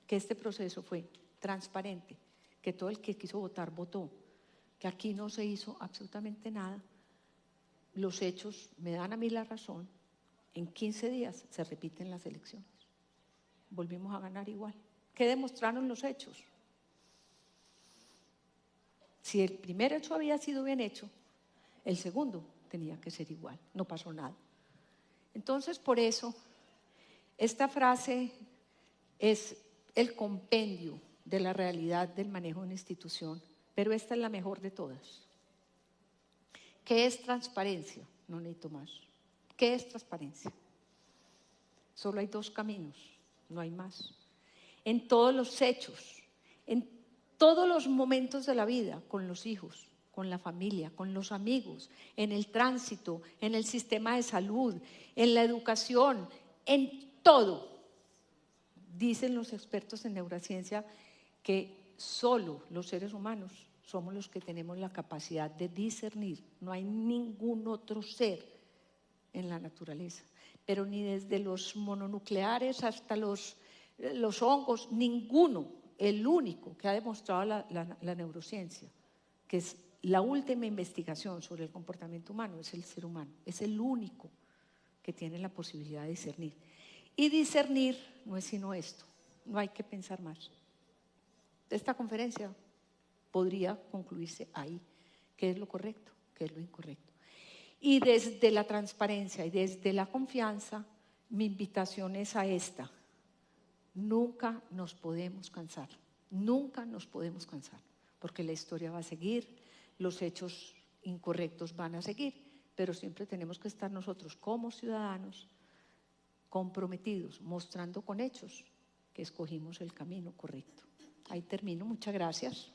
que este proceso fue transparente, que todo el que quiso votar votó, que aquí no se hizo absolutamente nada, los hechos me dan a mí la razón. En 15 días se repiten las elecciones. Volvimos a ganar igual. ¿Qué demostraron los hechos? Si el primer hecho había sido bien hecho, el segundo tenía que ser igual. No pasó nada. Entonces, por eso, esta frase es el compendio de la realidad del manejo de una institución, pero esta es la mejor de todas. ¿Qué es transparencia? No necesito más. ¿Qué es transparencia? Solo hay dos caminos, no hay más. En todos los hechos, en todos los momentos de la vida, con los hijos, con la familia, con los amigos, en el tránsito, en el sistema de salud, en la educación, en todo. Dicen los expertos en neurociencia que solo los seres humanos somos los que tenemos la capacidad de discernir. No hay ningún otro ser en la naturaleza, pero ni desde los mononucleares hasta los hongos, ninguno. El único que ha demostrado la neurociencia, que es la última investigación sobre el comportamiento humano, es el ser humano. Es el único que tiene la posibilidad de discernir. Y discernir no es sino esto, no hay que pensar más. Esta conferencia podría concluirse ahí, qué es lo correcto, qué es lo incorrecto. Y desde la transparencia y desde la confianza, mi invitación es a esta: nunca nos podemos cansar, porque la historia va a seguir, los hechos incorrectos van a seguir, pero siempre tenemos que estar nosotros como ciudadanos comprometidos, mostrando con hechos que escogimos el camino correcto. Ahí termino, muchas gracias.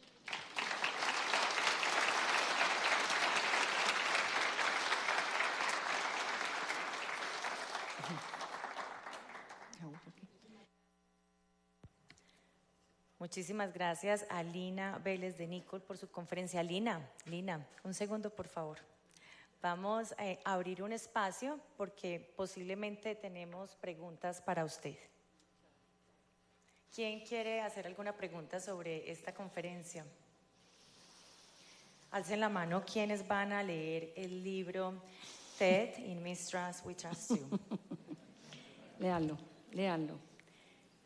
Muchísimas gracias a Lina Vélez de Nicol por su conferencia. Lina, un segundo por favor. Vamos a abrir un espacio porque posiblemente tenemos preguntas para usted. ¿Quién quiere hacer alguna pregunta sobre esta conferencia? Alcen la mano quienes van a leer el libro TED, In Mistrust We Trust You. Léanlo.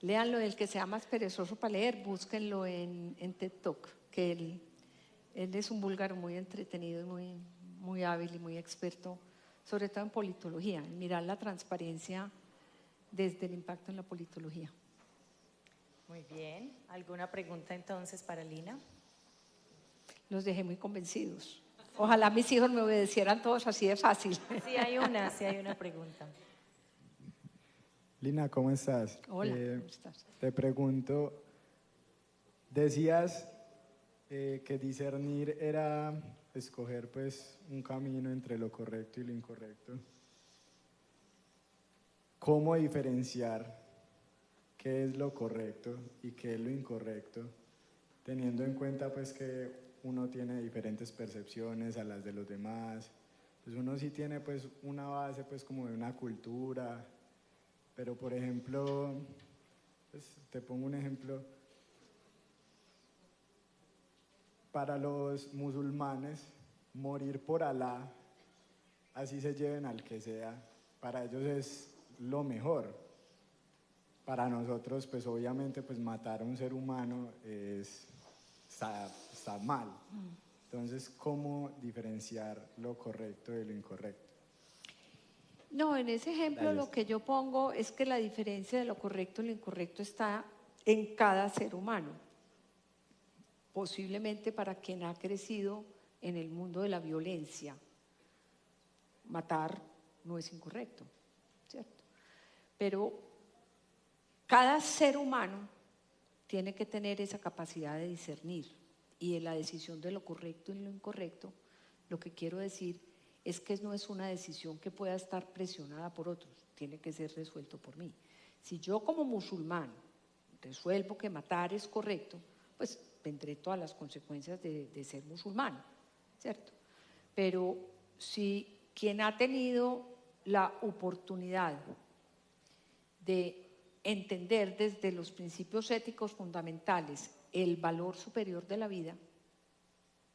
Léanlo, el que sea más perezoso para leer, búsquenlo en TED Talk, que él es un búlgaro muy entretenido y muy hábil y muy experto, sobre todo en politología, en mirar la transparencia desde el impacto en la politología. Muy bien. ¿Alguna pregunta entonces para Lina? Los dejé muy convencidos. Ojalá mis hijos me obedecieran todos así de fácil. Sí hay una pregunta. Lina, ¿cómo estás? Hola, ¿cómo estás? Te pregunto, decías que discernir era escoger pues un camino entre lo correcto y lo incorrecto. ¿Cómo diferenciar qué es lo correcto y qué es lo incorrecto, teniendo en cuenta pues que uno tiene diferentes percepciones a las de los demás? Pues uno sí tiene pues una base pues como de una cultura, pero por ejemplo, pues, te pongo un ejemplo, para los musulmanes morir por Alá, así se lleven al que sea, para ellos es lo mejor. Para nosotros pues obviamente pues matar a un ser humano está mal. Entonces, ¿cómo diferenciar lo correcto de lo incorrecto? No, en ese ejemplo lo que yo pongo es que la diferencia de lo correcto y lo incorrecto está en cada ser humano. Posiblemente para quien ha crecido en el mundo de la violencia, matar no es incorrecto, ¿cierto? Pero cada ser humano tiene que tener esa capacidad de discernir, y en la decisión de lo correcto y lo incorrecto, lo que quiero decir es que no es una decisión que pueda estar presionada por otros, tiene que ser resuelto por mí. Si yo como musulmán resuelvo que matar es correcto, pues tendré todas las consecuencias de ser musulmán, ¿cierto? Pero si quien ha tenido la oportunidad de entender desde los principios éticos fundamentales el valor superior de la vida,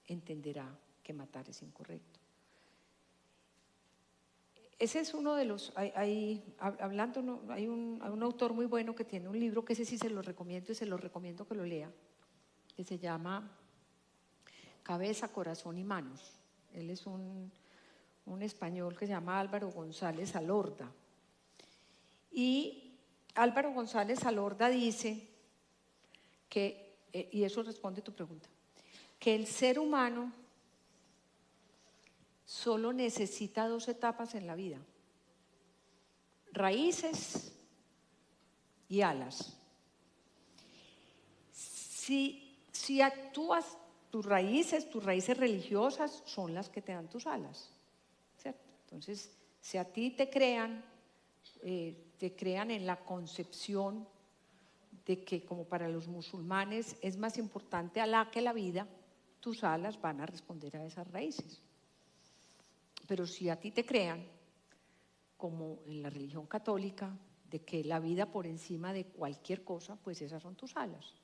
entenderá que matar es incorrecto. Ese es uno de los, hay un autor muy bueno que tiene un libro que ese sí se lo recomiendo y se lo recomiendo que lo lea, que se llama Cabeza, Corazón y Manos. Él es un español que se llama Álvaro González Alorda. Y Álvaro González Alorda dice y eso responde a tu pregunta, que el ser humano solo necesita 2 etapas en la vida: raíces y alas. Si actúas, tus raíces religiosas son las que te dan tus alas, ¿cierto? Entonces, si a ti te crean en la concepción de que, como para los musulmanes es más importante Alá que la vida, tus alas van a responder a esas raíces. Pero si a ti te crean, como en la religión católica, de que la vida por encima de cualquier cosa, pues esas son tus alas.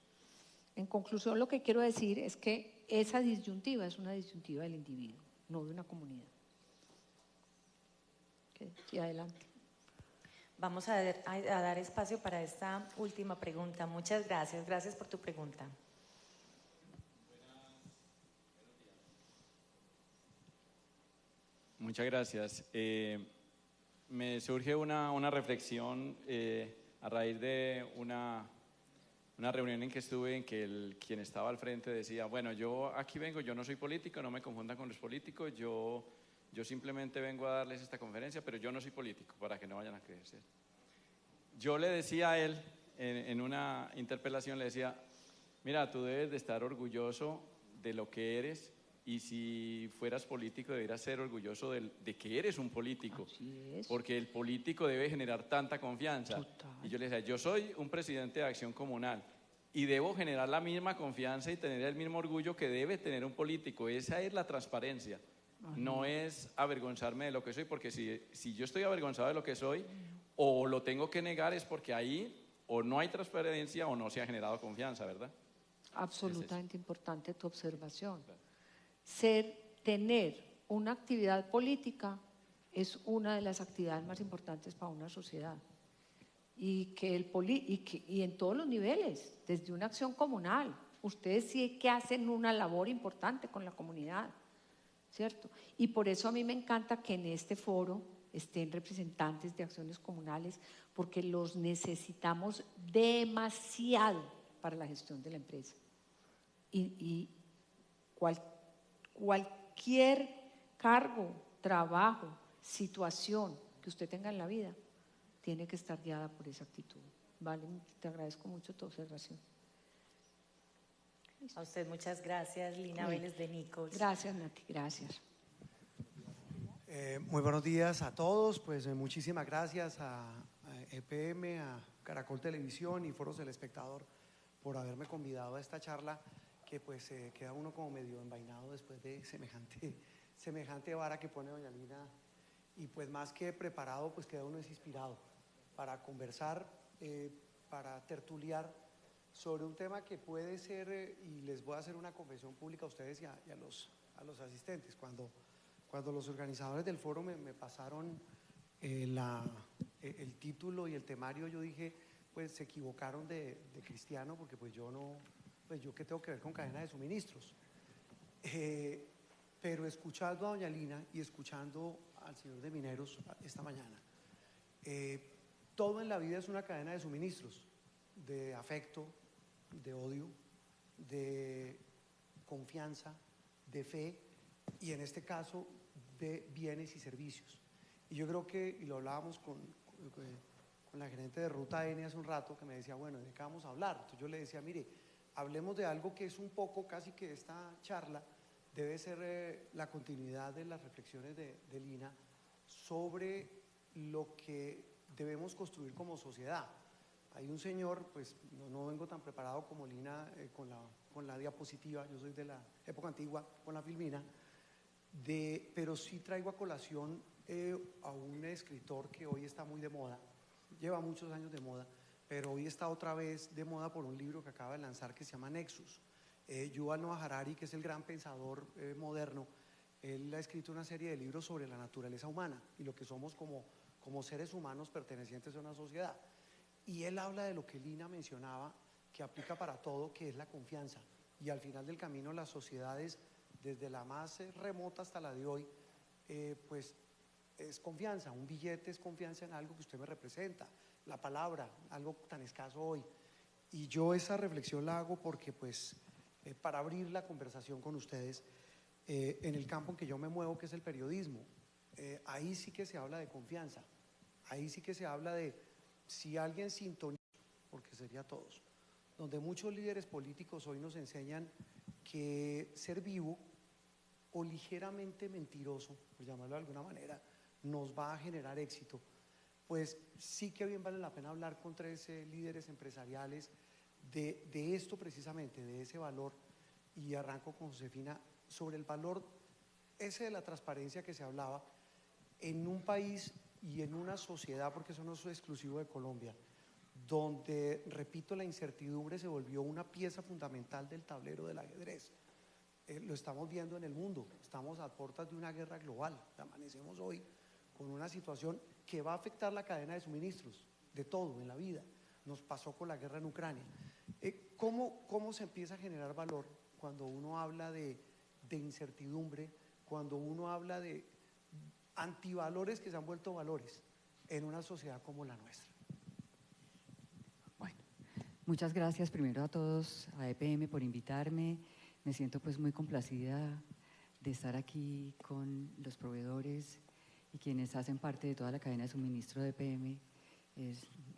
En conclusión, lo que quiero decir es que esa disyuntiva es una disyuntiva del individuo, no de una comunidad. Okay, sí, adelante. Vamos a dar espacio para esta última pregunta. Muchas gracias. Gracias por tu pregunta. Muchas gracias. Me surge una reflexión a raíz de una reunión en que estuve, en que quien estaba al frente decía: bueno, yo aquí vengo, yo no soy político, no me confundan con los políticos, yo simplemente vengo a darles esta conferencia, pero yo no soy político, para que no vayan a creerse. Yo le decía a él, en una interpelación, le decía: mira, tú debes de estar orgulloso de lo que eres, y si fueras político deberías ser orgulloso de que eres un político. Así es. Porque el político debe generar tanta confianza. Total. Y yo le decía: yo soy un presidente de Acción Comunal y debo generar la misma confianza y tener el mismo orgullo que debe tener un político. Esa es la transparencia. No es avergonzarme de lo que soy, porque si yo estoy avergonzado de lo que soy, o lo tengo que negar, es porque ahí o no hay transparencia o no se ha generado confianza, ¿verdad? Absolutamente importante tu observación. Tener una actividad política es una de las actividades más importantes para una sociedad. Y en todos los niveles, desde una acción comunal. Ustedes sí que hacen una labor importante con la comunidad, ¿cierto? Y por eso a mí me encanta que en este foro estén representantes de acciones comunales, porque los necesitamos demasiado para la gestión de la empresa. Y cualquier cargo, trabajo, situación que usted tenga en la vida tiene que estar guiada por esa actitud. Vale, te agradezco mucho tu observación. A usted muchas gracias, Lina Vélez de Nichols. Gracias, Nati, gracias. Muy buenos días a todos, pues muchísimas gracias a EPM, a Caracol Televisión y Foros del Espectador por haberme convidado a esta charla, que pues queda uno como medio envainado después de semejante vara que pone doña Lina, y pues más que preparado, pues queda uno inspirado para conversar, para tertuliar sobre un tema que puede ser, y les voy a hacer una confesión pública a ustedes y a los asistentes. Cuando los organizadores del foro me pasaron el título y el temario, yo dije, pues se equivocaron de cristiano, porque pues yo qué tengo que ver con cadena de suministros. Pero escuchando a doña Lina y escuchando al señor de Mineros esta mañana, todo en la vida es una cadena de suministros, de afecto, de odio, de confianza, de fe, y en este caso de bienes y servicios. Y yo creo que, y lo hablábamos con la gerente de Ruta N hace un rato, que me decía, bueno, ¿de qué vamos a hablar? Entonces yo le decía, mire, hablemos de algo que es un poco, casi que esta charla debe ser la continuidad de las reflexiones de Lina sobre lo que debemos construir como sociedad. Hay un señor, pues no vengo tan preparado como Lina con la diapositiva, yo soy de la época antigua con la filmina, pero sí traigo a colación a un escritor que hoy está muy de moda, lleva muchos años de moda, pero hoy está otra vez de moda por un libro que acaba de lanzar que se llama Nexus. Yuval Noah Harari, que es el gran pensador moderno, él ha escrito una serie de libros sobre la naturaleza humana y lo que somos como seres humanos pertenecientes a una sociedad. Y él habla de lo que Lina mencionaba, que aplica para todo, que es la confianza. Y al final del camino las sociedades, desde la más remota hasta la de hoy, pues es confianza. Un billete es confianza en algo que usted me representa. La palabra, algo tan escaso hoy. Y yo esa reflexión la hago porque, pues, para abrir la conversación con ustedes, en el campo en que yo me muevo, que es el periodismo, ahí sí que se habla de confianza, ahí sí que se habla de si alguien sintoniza, porque sería todos, donde muchos líderes políticos hoy nos enseñan que ser vivo o ligeramente mentiroso, por llamarlo de alguna manera, nos va a generar éxito. Pues sí que bien vale la pena hablar con 3 líderes empresariales de esto precisamente, de ese valor, y arranco con Josefina, sobre el valor ese de la transparencia que se hablaba en un país y en una sociedad, porque eso no es exclusivo de Colombia, donde, repito, la incertidumbre se volvió una pieza fundamental del tablero del ajedrez. Lo estamos viendo en el mundo, estamos a puertas de una guerra global, amanecemos hoy con una situación que va a afectar la cadena de suministros, de todo en la vida. Nos pasó con la guerra en Ucrania. ¿Cómo se empieza a generar valor cuando uno habla de incertidumbre, cuando uno habla de antivalores que se han vuelto valores en una sociedad como la nuestra? Bueno, muchas gracias primero a todos, a EPM, por invitarme. Me siento pues muy complacida de estar aquí con los proveedores y quienes hacen parte de toda la cadena de suministro de EPM.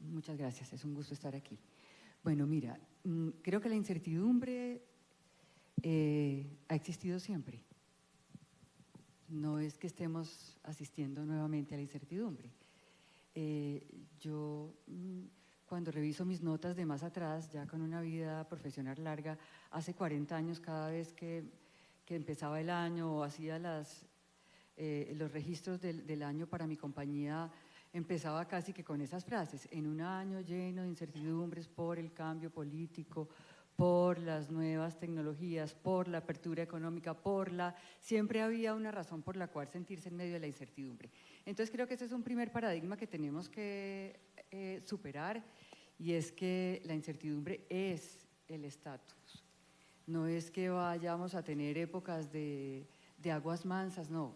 Muchas gracias, es un gusto estar aquí. Bueno, mira, creo que la incertidumbre ha existido siempre. No es que estemos asistiendo nuevamente a la incertidumbre. Yo, cuando reviso mis notas de más atrás, ya con una vida profesional larga, hace 40 años, cada vez que empezaba el año o hacía los registros del año para mi compañía, empezaba casi que con esas frases: en un año lleno de incertidumbres por el cambio político, por las nuevas tecnologías, por la apertura económica, siempre había una razón por la cual sentirse en medio de la incertidumbre. Entonces creo que ese es un primer paradigma que tenemos que superar, y es que la incertidumbre es el estatus. No es que vayamos a tener épocas de aguas mansas, no,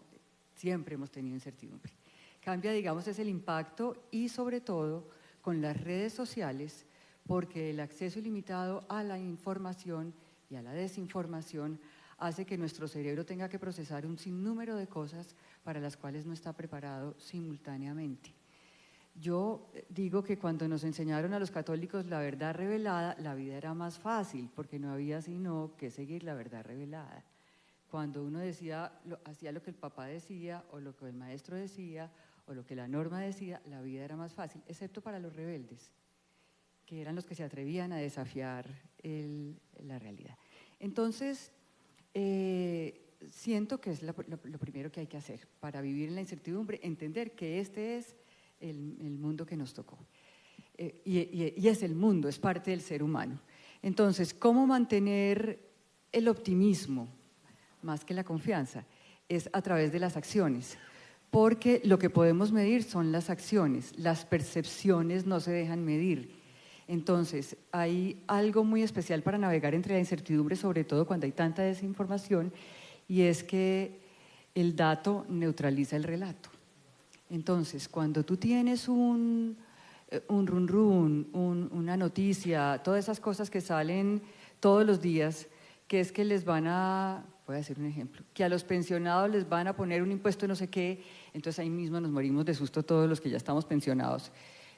siempre hemos tenido incertidumbre. Cambia, digamos, es el impacto, y sobre todo con las redes sociales, porque el acceso ilimitado a la información y a la desinformación hace que nuestro cerebro tenga que procesar un sinnúmero de cosas para las cuales no está preparado simultáneamente. Yo digo que cuando nos enseñaron a los católicos la verdad revelada, la vida era más fácil, porque no había sino que seguir la verdad revelada. Cuando uno hacía lo que el papá decía, o lo que el maestro decía, o lo que la norma decía, la vida era más fácil, excepto para los rebeldes, que eran los que se atrevían a desafiar la realidad. Entonces, siento que es lo primero que hay que hacer para vivir en la incertidumbre, entender que este es el mundo que nos tocó. Y es el mundo, es parte del ser humano. Entonces, ¿cómo mantener el optimismo más que la confianza? Es a través de las acciones, porque lo que podemos medir son las acciones, las percepciones no se dejan medir. Entonces, hay algo muy especial para navegar entre la incertidumbre, sobre todo cuando hay tanta desinformación, y es que el dato neutraliza el relato. Entonces, cuando tú tienes un run run, una noticia, todas esas cosas que salen todos los días, que es que les van a, voy a decir un ejemplo, que a los pensionados les van a poner un impuesto no sé qué, entonces ahí mismo nos morimos de susto todos los que ya estamos pensionados.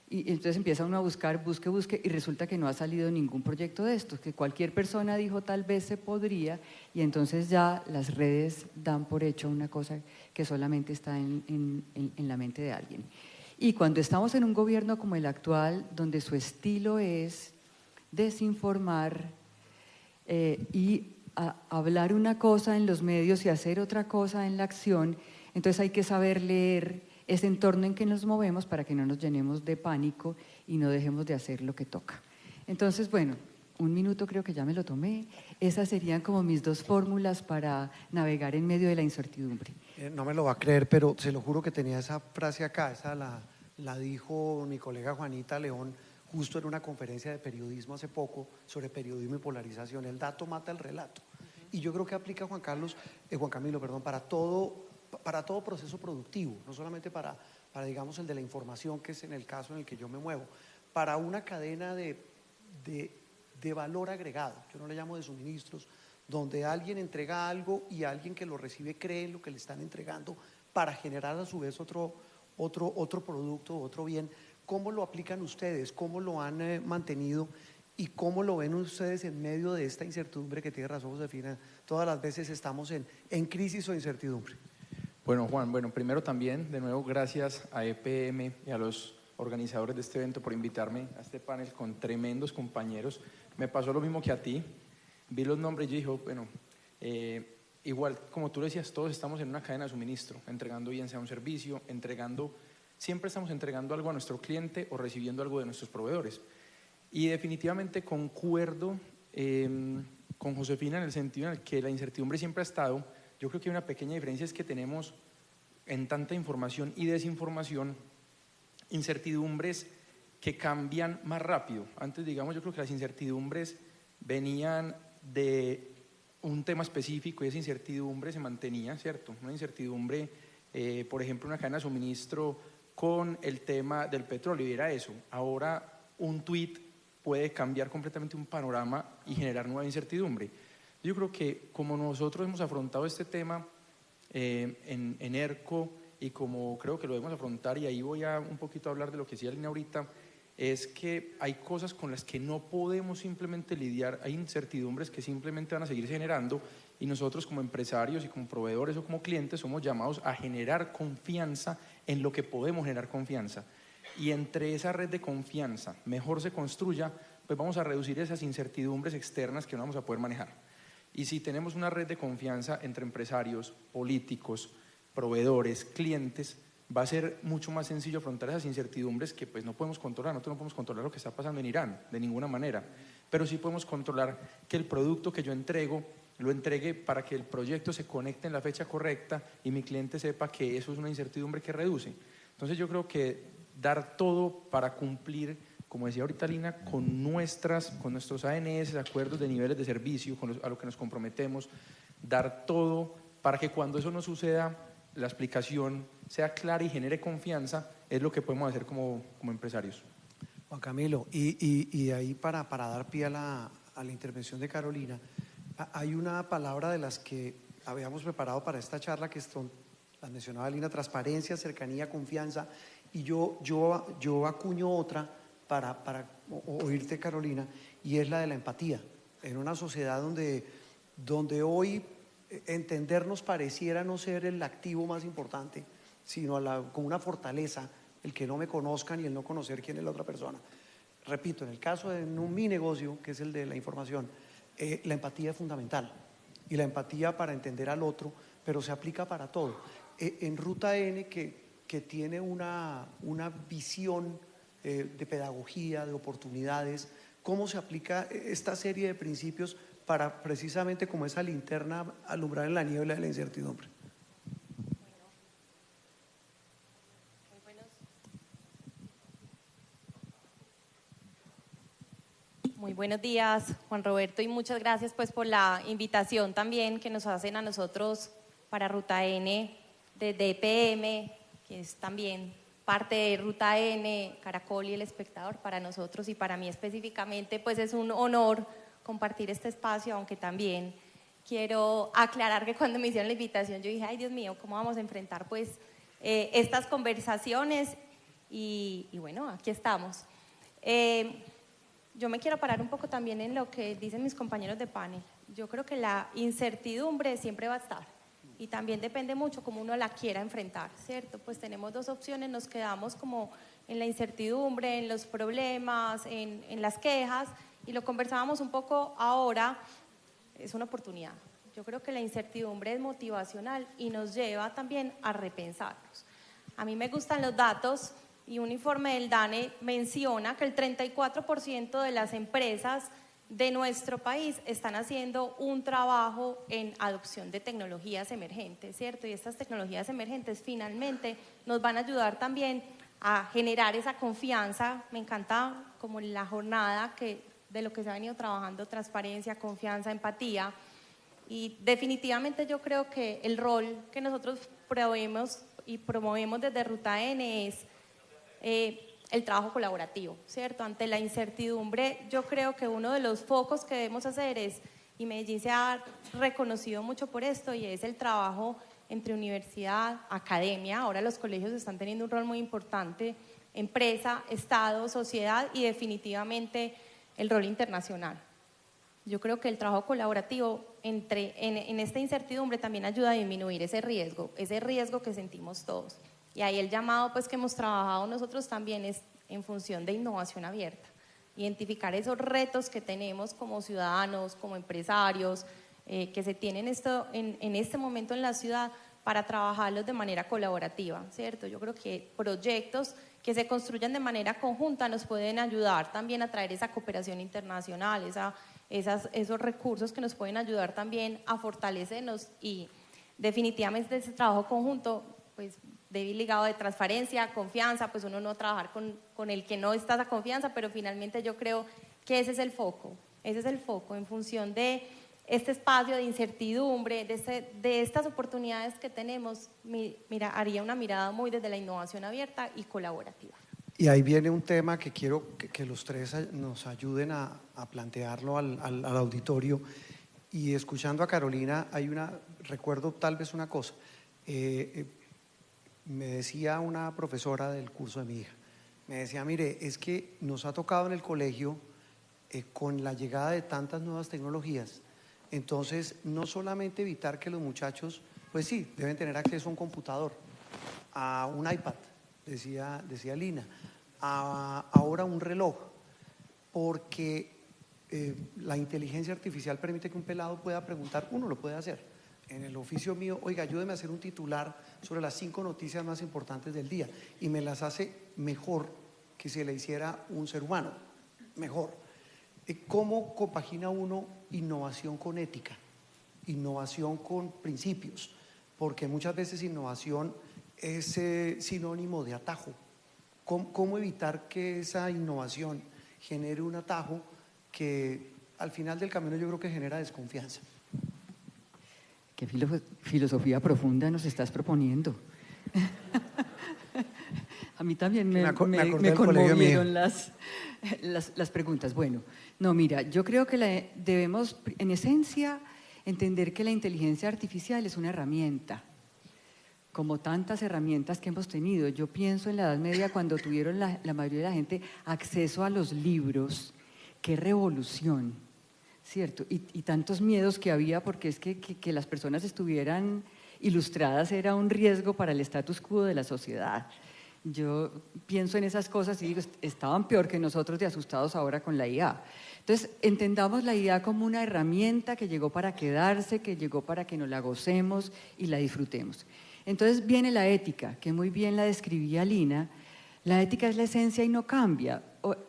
Y entonces empieza uno a buscar, busque, y resulta que no ha salido ningún proyecto de estos, que cualquier persona dijo tal vez se podría, y entonces ya las redes dan por hecho una cosa que solamente está en la mente de alguien. Y cuando estamos en un gobierno como el actual, donde su estilo es desinformar y hablar una cosa en los medios y hacer otra cosa en la acción, entonces hay que saber leer ese entorno en que nos movemos para que no nos llenemos de pánico y no dejemos de hacer lo que toca. Entonces, bueno, 1 minuto creo que ya me lo tomé. Esas serían como mis 2 fórmulas para navegar en medio de la incertidumbre. No me lo va a creer, pero se lo juro que tenía esa frase acá, esa la dijo mi colega Juanita León justo en una conferencia de periodismo hace poco sobre periodismo y polarización. El dato mata el relato. Y yo creo que aplica, Juan Camilo, para todo proceso productivo, no solamente para digamos el de la información, que es en el caso en el que yo me muevo, para una cadena de de valor agregado, yo no le llamo de suministros, donde alguien entrega algo y alguien que lo recibe cree en lo que le están entregando para generar a su vez otro producto, otro bien. ¿Cómo lo aplican ustedes? ¿Cómo lo han mantenido? ¿Y cómo lo ven ustedes en medio de esta incertidumbre que tiene razón Josefina? Todas las veces estamos en crisis o incertidumbre. Bueno, Juan, primero también, de nuevo, gracias a EPM y a los organizadores de este evento por invitarme a este panel con tremendos compañeros. Me pasó lo mismo que a ti. Vi los nombres y dije, bueno, igual como tú decías, todos estamos en una cadena de suministro, entregando bien sea un servicio, siempre estamos entregando algo a nuestro cliente o recibiendo algo de nuestros proveedores. Y definitivamente concuerdo con Josefina en el sentido en el que la incertidumbre siempre ha estado. Yo creo que hay una pequeña diferencia, es que tenemos en tanta información y desinformación incertidumbres que cambian más rápido. Antes, digamos, yo creo que las incertidumbres venían de un tema específico y esa incertidumbre se mantenía, ¿cierto? Una incertidumbre, por ejemplo, una cadena de suministro con el tema del petróleo, y era eso. Ahora un tuit puede cambiar completamente un panorama y generar nueva incertidumbre. Yo creo que como nosotros hemos afrontado este tema en ERCO y como creo que lo debemos afrontar, y ahí voy a un poquito a hablar de lo que decía Lina ahorita, es que hay cosas con las que no podemos simplemente lidiar, hay incertidumbres que simplemente van a seguir generando, y nosotros como empresarios y como proveedores o como clientes somos llamados a generar confianza en lo que podemos generar confianza. Y entre esa red de confianza mejor se construya, pues vamos a reducir esas incertidumbres externas que no vamos a poder manejar. Y si tenemos una red de confianza entre empresarios, políticos, proveedores, clientes, va a ser mucho más sencillo afrontar esas incertidumbres que pues no podemos controlar. Nosotros no podemos controlar lo que está pasando en Irán, de ninguna manera, pero sí podemos controlar que el producto que yo entrego, lo entregue para que el proyecto se conecte en la fecha correcta y mi cliente sepa que eso es una incertidumbre que reduce. Entonces yo creo que dar todo para cumplir, como decía ahorita Lina, con nuestros ANS, acuerdos de niveles de servicio, a lo que nos comprometemos, dar todo para que cuando eso no suceda, la explicación sea clara y genere confianza, es lo que podemos hacer como empresarios. Juan Camilo, y ahí para dar pie a la intervención de Carolina, hay una palabra de las que habíamos preparado para esta charla que son, las mencionaba Lina, transparencia, cercanía, confianza, y yo acuño otra para oírte, Carolina, y es la de la empatía. En una sociedad donde hoy entendernos pareciera no ser el activo más importante, sino como una fortaleza, el que no me conozcan y el no conocer quién es la otra persona. Repito, en el caso de mi negocio, que es el de la información, la empatía es fundamental, y la empatía para entender al otro, pero se aplica para todo. En Ruta N, que tiene una visión de pedagogía, de oportunidades, ¿cómo se aplica esta serie de principios para precisamente como esa linterna alumbrar en la niebla de la incertidumbre? Muy buenos días, Juan Roberto, y muchas gracias pues por la invitación también que nos hacen a nosotros para Ruta N de DPM, que es también parte de Ruta N, Caracol y El Espectador. Para nosotros y para mí específicamente pues es un honor compartir este espacio, aunque también quiero aclarar que cuando me hicieron la invitación yo dije, ay Dios mío, ¿cómo vamos a enfrentar pues estas conversaciones? Y bueno, aquí estamos. Yo me quiero parar un poco también en lo que dicen mis compañeros de panel. Yo creo que la incertidumbre siempre va a estar y también depende mucho cómo uno la quiera enfrentar, ¿cierto? Pues tenemos dos opciones, nos quedamos como en la incertidumbre, en los problemas, en las quejas, y lo conversábamos un poco ahora, es una oportunidad. Yo creo que la incertidumbre es motivacional y nos lleva también a repensarnos. A mí me gustan los datos. Y un informe del DANE menciona que el 34% de las empresas de nuestro país están haciendo un trabajo en adopción de tecnologías emergentes, ¿cierto? Y estas tecnologías emergentes finalmente nos van a ayudar también a generar esa confianza. Me encanta como la jornada de lo que se ha venido trabajando, transparencia, confianza, empatía. Y definitivamente yo creo que el rol que nosotros promovemos desde Ruta N es el trabajo colaborativo, ¿cierto? Ante la incertidumbre, yo creo que uno de los focos que debemos hacer es, y Medellín se ha reconocido mucho por esto, y es el trabajo entre universidad, academia. Ahora los colegios están teniendo un rol muy importante, empresa, Estado, sociedad y definitivamente el rol internacional. Yo creo que el trabajo colaborativo en esta incertidumbre también ayuda a disminuir ese riesgo que sentimos todos. Y ahí el llamado pues que hemos trabajado nosotros también es en función de innovación abierta, identificar esos retos que tenemos como ciudadanos, como empresarios, que se tienen en este momento en la ciudad para trabajarlos de manera colaborativa, ¿cierto? Yo creo que proyectos que se construyan de manera conjunta nos pueden ayudar también a traer esa cooperación internacional, esos recursos que nos pueden ayudar también a fortalecernos, y definitivamente ese trabajo conjunto pues debe ir ligado de transparencia, confianza, pues uno no trabajar con el que no está esa confianza, pero finalmente yo creo que ese es el foco en función de este espacio de incertidumbre, de estas oportunidades que tenemos. Haría una mirada muy desde la innovación abierta y colaborativa. Y ahí viene un tema que quiero que los tres nos ayuden a plantearlo al auditorio. Y escuchando a Carolina, recuerdo tal vez una cosa. Me decía una profesora del curso de mi hija, me decía, mire, es que nos ha tocado en el colegio con la llegada de tantas nuevas tecnologías, entonces no solamente evitar que los muchachos, pues sí, deben tener acceso a un computador, a un iPad, decía Lina, ahora un reloj, porque la inteligencia artificial permite que un pelado pueda preguntar, uno lo puede hacer. En el oficio mío, oiga, ayúdeme a hacer un titular sobre las 5 noticias más importantes del día, y me las hace mejor que si le hiciera un ser humano, mejor. ¿Cómo compagina uno innovación con ética, innovación con principios? Porque muchas veces innovación es sinónimo de atajo. ¿Cómo evitar que esa innovación genere un atajo que al final del camino yo creo que genera desconfianza? ¿Qué filosofía profunda nos estás proponiendo? A mí también me conmovieron las preguntas. Bueno, no, mira, yo creo que debemos, en esencia, entender que la inteligencia artificial es una herramienta, como tantas herramientas que hemos tenido. Yo pienso en la Edad Media, cuando tuvieron la mayoría de la gente acceso a los libros. ¡Qué revolución! ¿Cierto? Y tantos miedos que había, porque es que las personas estuvieran ilustradas era un riesgo para el status quo de la sociedad. Yo pienso en esas cosas y digo, estaban peor que nosotros de asustados ahora con la IA. Entonces, entendamos la IA como una herramienta que llegó para quedarse, que llegó para que nos la gocemos y la disfrutemos. Entonces viene la ética, que muy bien la describía Lina. La ética es la esencia y no cambia.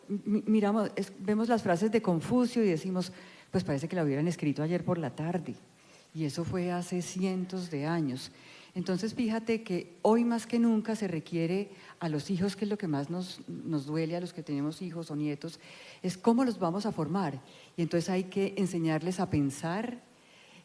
Vemos las frases de Confucio y decimos, pues parece que la hubieran escrito ayer por la tarde, y eso fue hace cientos de años. Entonces fíjate que hoy más que nunca se requiere a los hijos, que es lo que más nos duele a los que tenemos hijos o nietos, es cómo los vamos a formar. Y entonces hay que enseñarles a pensar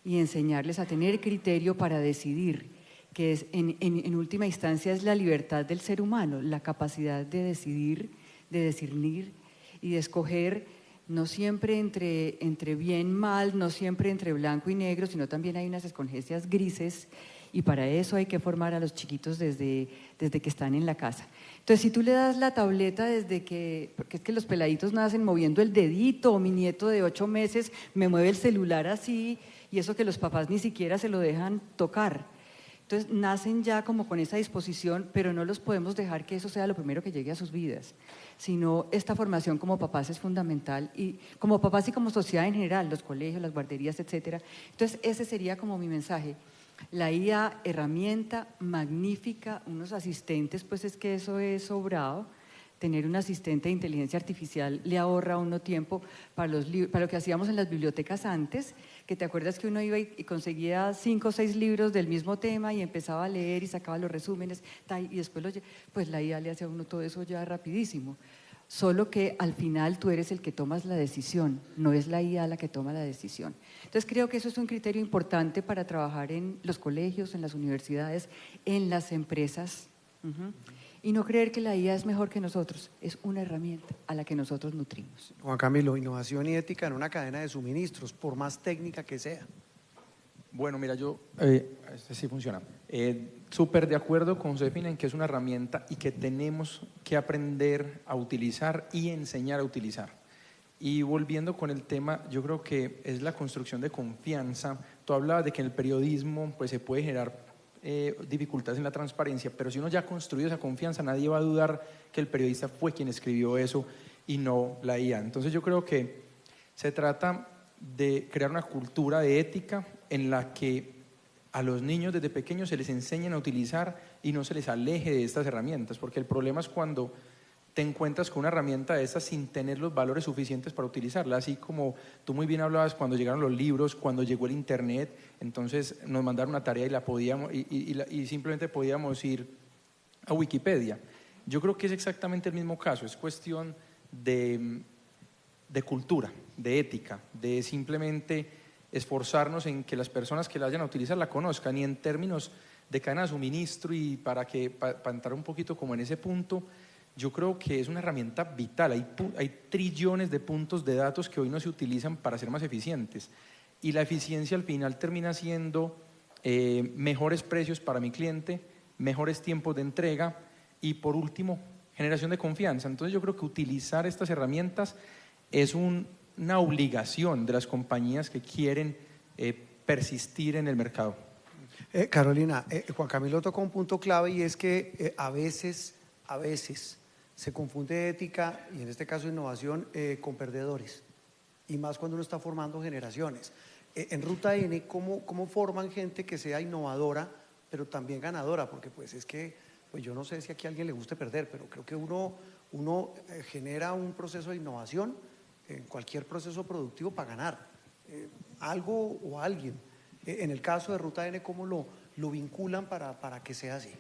y enseñarles a tener criterio para decidir, que es en última instancia es la libertad del ser humano, la capacidad de decidir, de discernir y de escoger, no siempre entre bien, mal, no siempre entre blanco y negro, sino también hay unas escogencias grises, y para eso hay que formar a los chiquitos desde que están en la casa. Entonces, si tú le das la tableta porque es que los peladitos nacen moviendo el dedito, o mi nieto de 8 meses me mueve el celular así, y eso que los papás ni siquiera se lo dejan tocar. Entonces, nacen ya como con esa disposición, pero no los podemos dejar que eso sea lo primero que llegue a sus vidas, sino esta formación como papás es fundamental, y como papás y como sociedad en general, los colegios, las guarderías, etcétera. Entonces, ese sería como mi mensaje. La IA, herramienta magnífica, unos asistentes, pues es que eso es sobrado. Tener un asistente de inteligencia artificial le ahorra a uno tiempo para lo que hacíamos en las bibliotecas antes, que te acuerdas que uno iba y conseguía 5 o 6 libros del mismo tema y empezaba a leer y sacaba los resúmenes, y después pues la IA le hace a uno todo eso ya rapidísimo. Solo que al final tú eres el que tomas la decisión, no es la IA la que toma la decisión. Entonces creo que eso es un criterio importante para trabajar en los colegios, en las universidades, en las empresas. y no creer que la IA es mejor que nosotros, es una herramienta a la que nosotros nutrimos. Juan Camilo, innovación y ética en una cadena de suministros, por más técnica que sea. Bueno, mira, este sí funciona. Súper de acuerdo con Josefina en que es una herramienta y que tenemos que aprender a utilizar y enseñar a utilizar. Y volviendo con el tema, yo creo que es la construcción de confianza. Tú hablabas de que en el periodismo pues, se puede generar dificultades en la transparencia, pero si uno ya ha construido esa confianza, nadie va a dudar que el periodista fue quien escribió eso y no la IA. Entonces yo creo que se trata de crear una cultura de ética en la que a los niños desde pequeños se les enseñen a utilizar y no se les aleje de estas herramientas, porque el problema es cuando te encuentras con una herramienta de estas sin tener los valores suficientes para utilizarla, así como tú muy bien hablabas cuando llegaron los libros, cuando llegó el internet, entonces nos mandaron una tarea y la podíamos y simplemente podíamos ir a Wikipedia. Yo creo que es exactamente el mismo caso, es cuestión de cultura, de ética, de simplemente esforzarnos en que las personas que la vayan a utilizar la conozcan, y en términos de cadena de suministro, y para entrar un poquito como en ese punto, yo creo que es una herramienta vital. Hay trillones de puntos de datos que hoy no se utilizan para ser más eficientes, y la eficiencia al final termina siendo mejores precios para mi cliente, mejores tiempos de entrega y, por último, generación de confianza. Entonces yo creo que utilizar estas herramientas es una obligación de las compañías que quieren persistir en el mercado. Carolina, Juan Camilo tocó un punto clave, y es que a veces se confunde ética, y en este caso innovación, con perdedores, y más cuando uno está formando generaciones. En Ruta N, ¿cómo forman gente que sea innovadora, pero también ganadora? Porque pues es que, pues yo no sé si aquí a alguien le guste perder, pero creo que uno genera un proceso de innovación en cualquier proceso productivo para ganar algo o alguien. En el caso de Ruta N, ¿cómo lo vinculan para que sea así?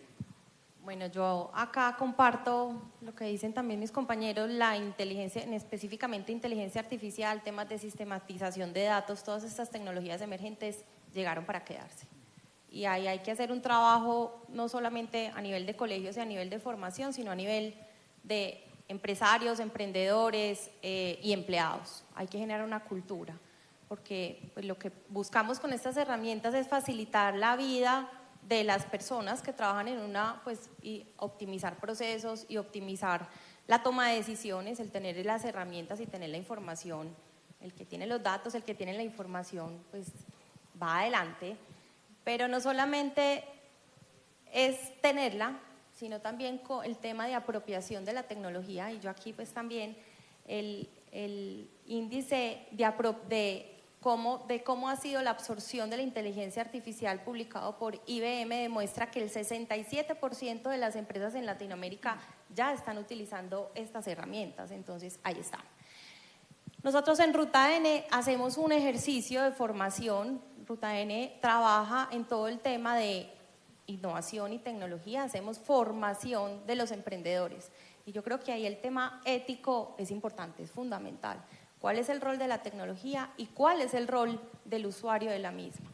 Bueno, yo acá comparto lo que dicen también mis compañeros, la inteligencia, específicamente inteligencia artificial, temas de sistematización de datos, todas estas tecnologías emergentes llegaron para quedarse. Y ahí hay que hacer un trabajo no solamente a nivel de colegios y a nivel de formación, sino a nivel de empresarios, emprendedores y empleados. Hay que generar una cultura, porque pues, lo que buscamos con estas herramientas es facilitar la vida de las personas que trabajan en y optimizar procesos y optimizar la toma de decisiones, el tener las herramientas y tener la información. El que tiene los datos, el que tiene la información, pues va adelante, pero no solamente es tenerla, sino también con el tema de apropiación de la tecnología. Y yo aquí pues también el índice de cómo ha sido la absorción de la inteligencia artificial publicado por IBM demuestra que el 67% de las empresas en Latinoamérica ya están utilizando estas herramientas. Entonces ahí está. Nosotros en Ruta N hacemos un ejercicio de formación. Ruta N trabaja en todo el tema de innovación y tecnología, hacemos formación de los emprendedores, y yo creo que ahí el tema ético es importante, es fundamental. ¿Cuál es el rol de la tecnología y cuál es el rol del usuario de la misma?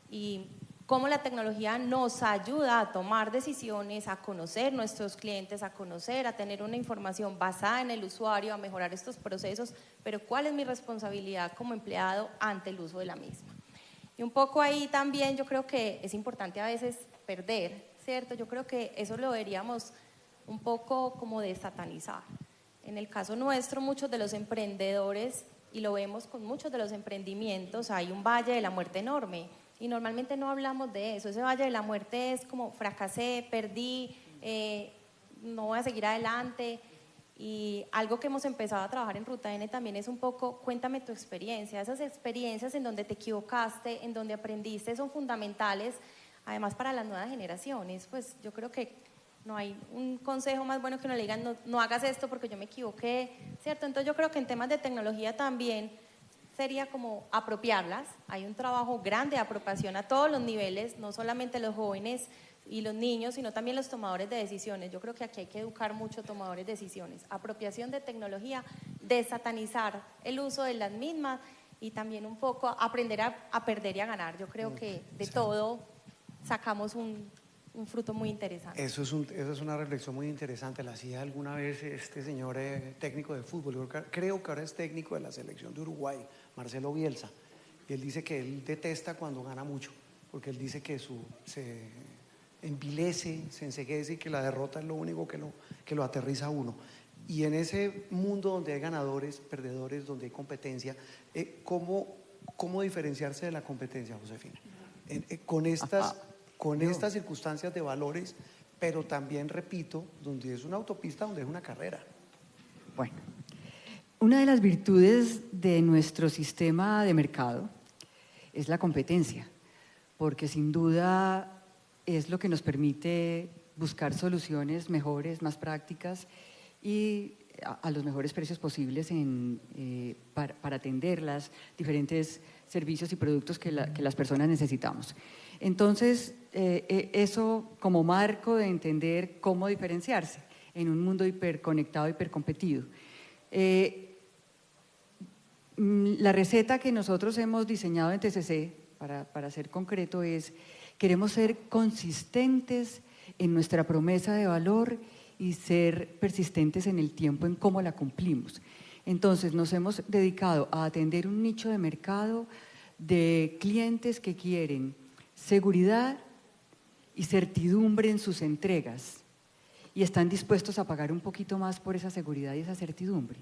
Y cómo la tecnología nos ayuda a tomar decisiones, a conocer nuestros clientes, a tener una información basada en el usuario, a mejorar estos procesos, pero cuál es mi responsabilidad como empleado ante el uso de la misma. Y un poco ahí también yo creo que es importante a veces perder, ¿cierto? Yo creo que eso lo deberíamos un poco como desatanizar. En el caso nuestro, muchos de los emprendedores, y lo vemos con muchos de los emprendimientos, hay un valle de la muerte enorme, y normalmente no hablamos de eso. Ese valle de la muerte es como fracasé, perdí, no voy a seguir adelante. Y algo que hemos empezado a trabajar en Ruta N también es un poco, cuéntame tu experiencia. Esas experiencias en donde te equivocaste, en donde aprendiste, son fundamentales, además para las nuevas generaciones. Pues yo creo que no hay un consejo más bueno que uno le digan, no hagas esto porque yo me equivoqué, ¿cierto? Entonces yo creo que en temas de tecnología también sería como apropiarlas. Hay un trabajo grande de apropiación a todos los niveles, no solamente los jóvenes y los niños, sino también los tomadores de decisiones. Yo creo que aquí hay que educar mucho tomadores de decisiones. Apropiación de tecnología, desatanizar el uso de las mismas y también un poco aprender a perder y a ganar. Yo creo que de todo sacamos un un fruto muy interesante. Eso es una reflexión muy interesante. La hacía alguna vez este señor técnico de fútbol, creo que ahora es técnico de la selección de Uruguay, Marcelo Bielsa. Y él dice que él detesta cuando gana mucho, porque él dice que se envilece, se enceguece y que la derrota es lo único que lo aterriza a uno. Y en ese mundo donde hay ganadores, perdedores, donde hay competencia, ¿cómo diferenciarse de la competencia, Josefina? Con estas circunstancias de valores, pero también, repito, donde es una autopista, donde es una carrera. Bueno, una de las virtudes de nuestro sistema de mercado es la competencia, porque sin duda es lo que nos permite buscar soluciones mejores, más prácticas y a los mejores precios posibles para atender los diferentes servicios y productos que las personas necesitamos. Entonces, eso como marco de entender cómo diferenciarse en un mundo hiperconectado, hipercompetido. La receta que nosotros hemos diseñado en TCC, para ser concreto, es: queremos ser consistentes en nuestra promesa de valor y ser persistentes en el tiempo en cómo la cumplimos. Entonces, nos hemos dedicado a atender un nicho de mercado de clientes que quieren seguridad y certidumbre en sus entregas y están dispuestos a pagar un poquito más por esa seguridad y esa certidumbre.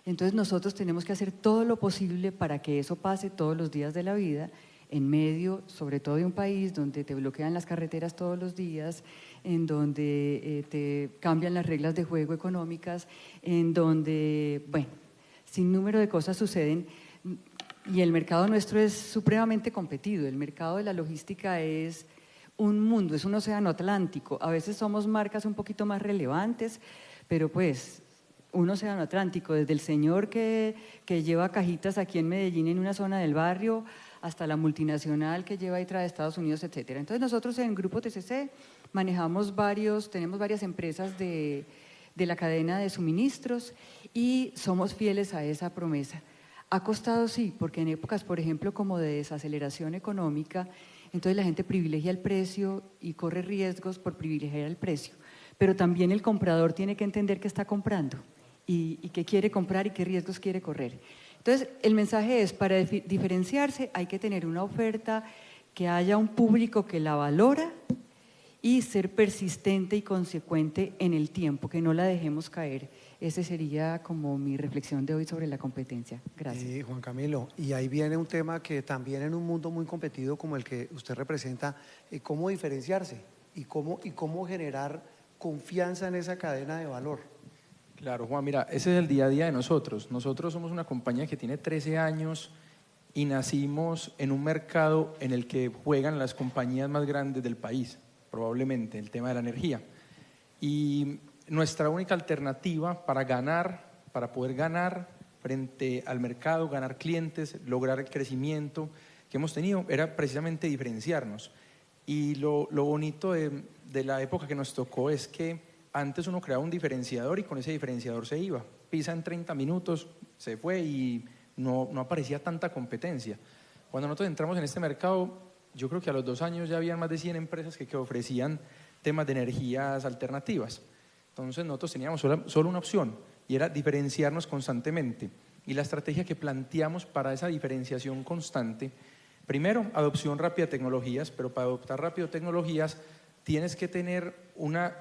Entonces, nosotros tenemos que hacer todo lo posible para que eso pase todos los días de la vida, en medio, sobre todo, de un país donde te bloquean las carreteras todos los días, en donde te cambian las reglas de juego económicas, en donde, bueno, sin número de cosas suceden. Y el mercado nuestro es supremamente competido. El mercado de la logística es un mundo, es un océano Atlántico. A veces somos marcas un poquito más relevantes, pero pues un océano Atlántico, desde el señor que lleva cajitas aquí en Medellín en una zona del barrio, hasta la multinacional que lleva y trae de Estados Unidos, etcétera. Entonces nosotros en Grupo TCC tenemos varias empresas de la cadena de suministros y somos fieles a esa promesa. Ha costado, sí, porque en épocas, por ejemplo, como de desaceleración económica, entonces la gente privilegia el precio y corre riesgos por privilegiar el precio. Pero también el comprador tiene que entender qué está comprando y qué quiere comprar y qué riesgos quiere correr. Entonces, el mensaje es: para diferenciarse hay que tener una oferta que haya un público que la valora y ser persistente y consecuente en el tiempo, que no la dejemos caer. Esa sería como mi reflexión de hoy sobre la competencia. Gracias. Juan Camilo, y ahí viene un tema que también en un mundo muy competido como el que usted representa, cómo diferenciarse y cómo generar confianza en esa cadena de valor. Claro, Juan, mira, ese es el día a día de nosotros. Nosotros somos una compañía que tiene 13 años y nacimos en un mercado en el que juegan las compañías más grandes del país, probablemente, el tema de la energía. Y nuestra única alternativa para poder ganar frente al mercado, ganar clientes, lograr el crecimiento que hemos tenido, era precisamente diferenciarnos. Y lo bonito de la época que nos tocó es que antes uno creaba un diferenciador y con ese diferenciador se iba. Pisa en 30 minutos, se fue y no aparecía tanta competencia. Cuando nosotros entramos en este mercado, yo creo que a los 2 años ya habían más de 100 empresas que ofrecían temas de energías alternativas. Entonces nosotros teníamos solo una opción y era diferenciarnos constantemente. Y la estrategia que planteamos para esa diferenciación constante, primero, adopción rápida de tecnologías, pero para adoptar rápido tecnologías tienes que tener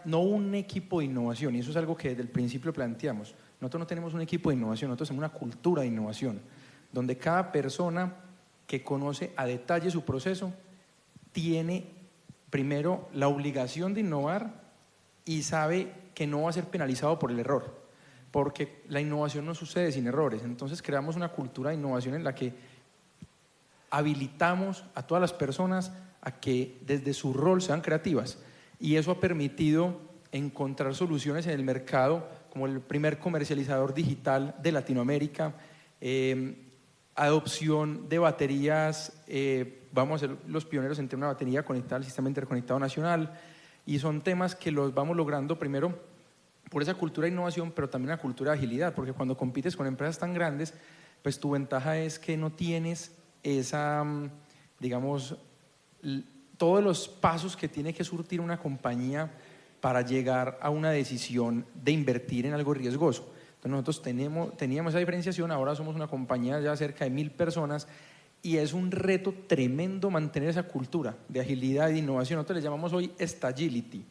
no un equipo de innovación, y eso es algo que desde el principio planteamos. Nosotros no tenemos un equipo de innovación, nosotros tenemos una cultura de innovación, donde cada persona que conoce a detalle su proceso tiene primero la obligación de innovar y sabe que no va a ser penalizado por el error, porque la innovación no sucede sin errores. Entonces creamos una cultura de innovación en la que habilitamos a todas las personas a que desde su rol sean creativas, y eso ha permitido encontrar soluciones en el mercado como el primer comercializador digital de Latinoamérica, adopción de baterías, vamos a ser los pioneros en tener una batería conectada al Sistema Interconectado Nacional, y son temas que los vamos logrando primero por esa cultura de innovación, pero también una cultura de agilidad, porque cuando compites con empresas tan grandes, pues tu ventaja es que no tienes esa, digamos, todos los pasos que tiene que surtir una compañía para llegar a una decisión de invertir en algo riesgoso. Entonces nosotros teníamos esa diferenciación, ahora somos una compañía ya cerca de 1000 personas y es un reto tremendo mantener esa cultura de agilidad y de innovación. Nosotros le llamamos hoy Stagility,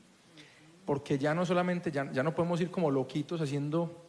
porque ya no solamente, ya no podemos ir como loquitos haciendo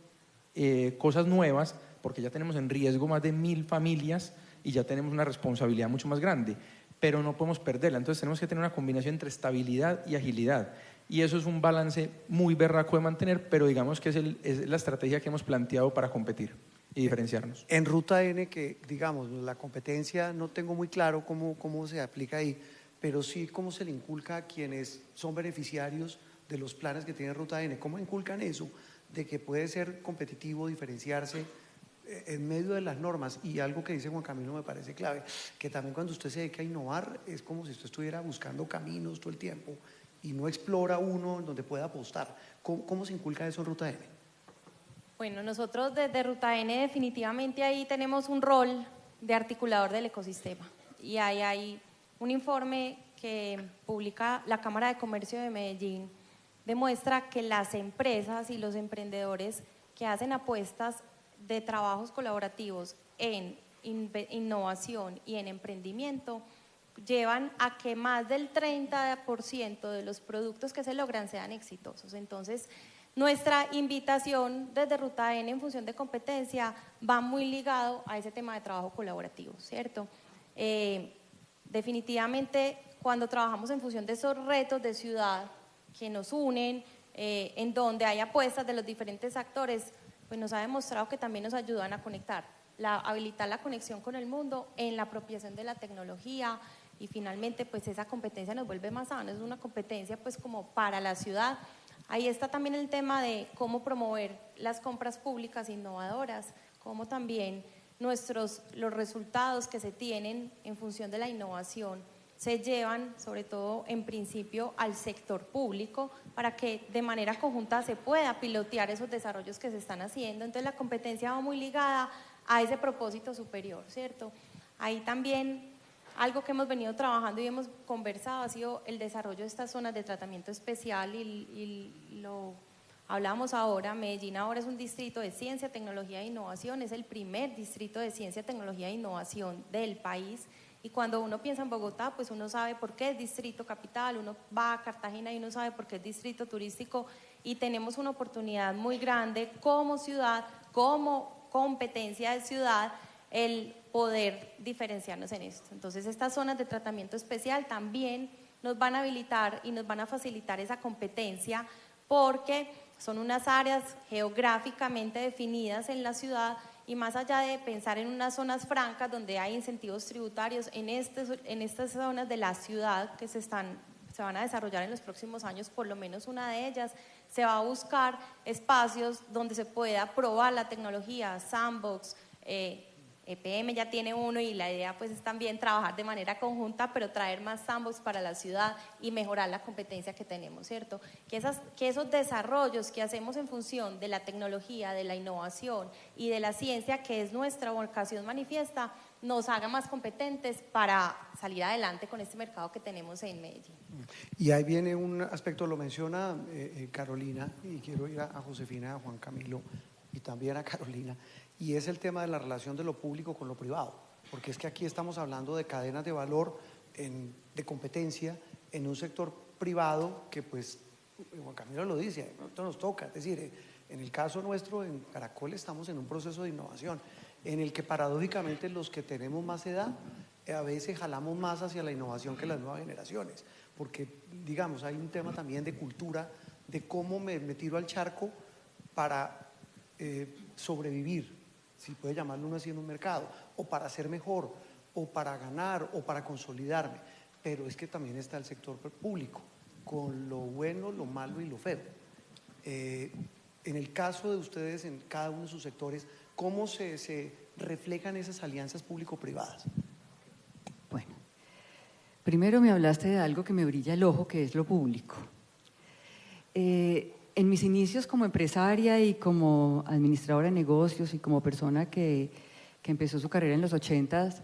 cosas nuevas, porque ya tenemos en riesgo más de 1000 familias y ya tenemos una responsabilidad mucho más grande, pero no podemos perderla. Entonces tenemos que tener una combinación entre estabilidad y agilidad. Y eso es un balance muy berraco de mantener, pero digamos que es la estrategia que hemos planteado para competir y diferenciarnos. En Ruta N, que digamos, la competencia no tengo muy claro cómo se aplica ahí, pero sí cómo se le inculca a quienes son beneficiarios de los planes que tiene Ruta N. ¿Cómo inculcan eso de que puede ser competitivo, diferenciarse en medio de las normas? Y algo que dice Juan Camilo me parece clave, que también cuando usted se dedica a innovar es como si usted estuviera buscando caminos todo el tiempo y no explora uno en donde pueda apostar. ¿Cómo se inculca eso en Ruta N? Bueno, nosotros desde Ruta N definitivamente ahí tenemos un rol de articulador del ecosistema. Y ahí hay un informe que publica la Cámara de Comercio de Medellín, demuestra que las empresas y los emprendedores que hacen apuestas de trabajos colaborativos en innovación y en emprendimiento llevan a que más del 30% de los productos que se logran sean exitosos. Entonces, nuestra invitación desde Ruta N en función de competencia va muy ligado a ese tema de trabajo colaborativo, ¿cierto? Definitivamente, cuando trabajamos en función de esos retos de ciudad que nos unen, en donde hay apuestas de los diferentes actores, pues nos ha demostrado que también nos ayudan a conectar, habilitar la conexión con el mundo en la apropiación de la tecnología y finalmente pues esa competencia nos vuelve más sana, es una competencia pues como para la ciudad. Ahí está también el tema de cómo promover las compras públicas innovadoras, cómo también los resultados que se tienen en función de la innovación se llevan, sobre todo en principio, al sector público para que de manera conjunta se pueda pilotear esos desarrollos que se están haciendo. Entonces la competencia va muy ligada a ese propósito superior, ¿cierto? Ahí también algo que hemos venido trabajando y hemos conversado ha sido el desarrollo de estas zonas de tratamiento especial y lo hablamos ahora. Medellín ahora es un distrito de ciencia, tecnología e innovación, es el primer distrito de ciencia, tecnología e innovación del país. Y cuando uno piensa en Bogotá, pues uno sabe por qué es distrito capital, uno va a Cartagena y uno sabe por qué es distrito turístico y tenemos una oportunidad muy grande como ciudad, como competencia de ciudad, el poder diferenciarnos en esto. Entonces estas zonas de tratamiento especial también nos van a habilitar y nos van a facilitar esa competencia porque son unas áreas geográficamente definidas en la ciudad y más allá de pensar en unas zonas francas donde hay incentivos tributarios, en estas zonas de la ciudad que se van a desarrollar en los próximos años, por lo menos una de ellas, se va a buscar espacios donde se pueda probar la tecnología, sandbox, EPM ya tiene uno y la idea pues es también trabajar de manera conjunta, pero traer más sandbox para la ciudad y mejorar la competencia que tenemos, ¿cierto? Que esos desarrollos que hacemos en función de la tecnología, de la innovación y de la ciencia, que es nuestra vocación manifiesta, nos haga más competentes para salir adelante con este mercado que tenemos en Medellín. Y ahí viene un aspecto, lo menciona Carolina, y quiero ir a Josefina, a Juan Camilo y también a Carolina, y es el tema de la relación de lo público con lo privado, porque es que aquí estamos hablando de cadenas de valor, de competencia en un sector privado que pues, Juan Camilo lo dice, esto nos toca, es decir, en el caso nuestro en Caracol estamos en un proceso de innovación en el que paradójicamente los que tenemos más edad a veces jalamos más hacia la innovación que las nuevas generaciones, porque digamos hay un tema también de cultura, de cómo me tiro al charco para sobrevivir, si puede llamarlo uno así en un mercado, o para ser mejor, o para ganar, o para consolidarme, pero es que también está el sector público, con lo bueno, lo malo y lo feo. En el caso de ustedes, en cada uno de sus sectores, ¿cómo se reflejan esas alianzas público-privadas? Bueno, primero me hablaste de algo que me brilla el ojo, que es lo público. En mis inicios como empresaria y como administradora de negocios y como persona que empezó su carrera en los 80s,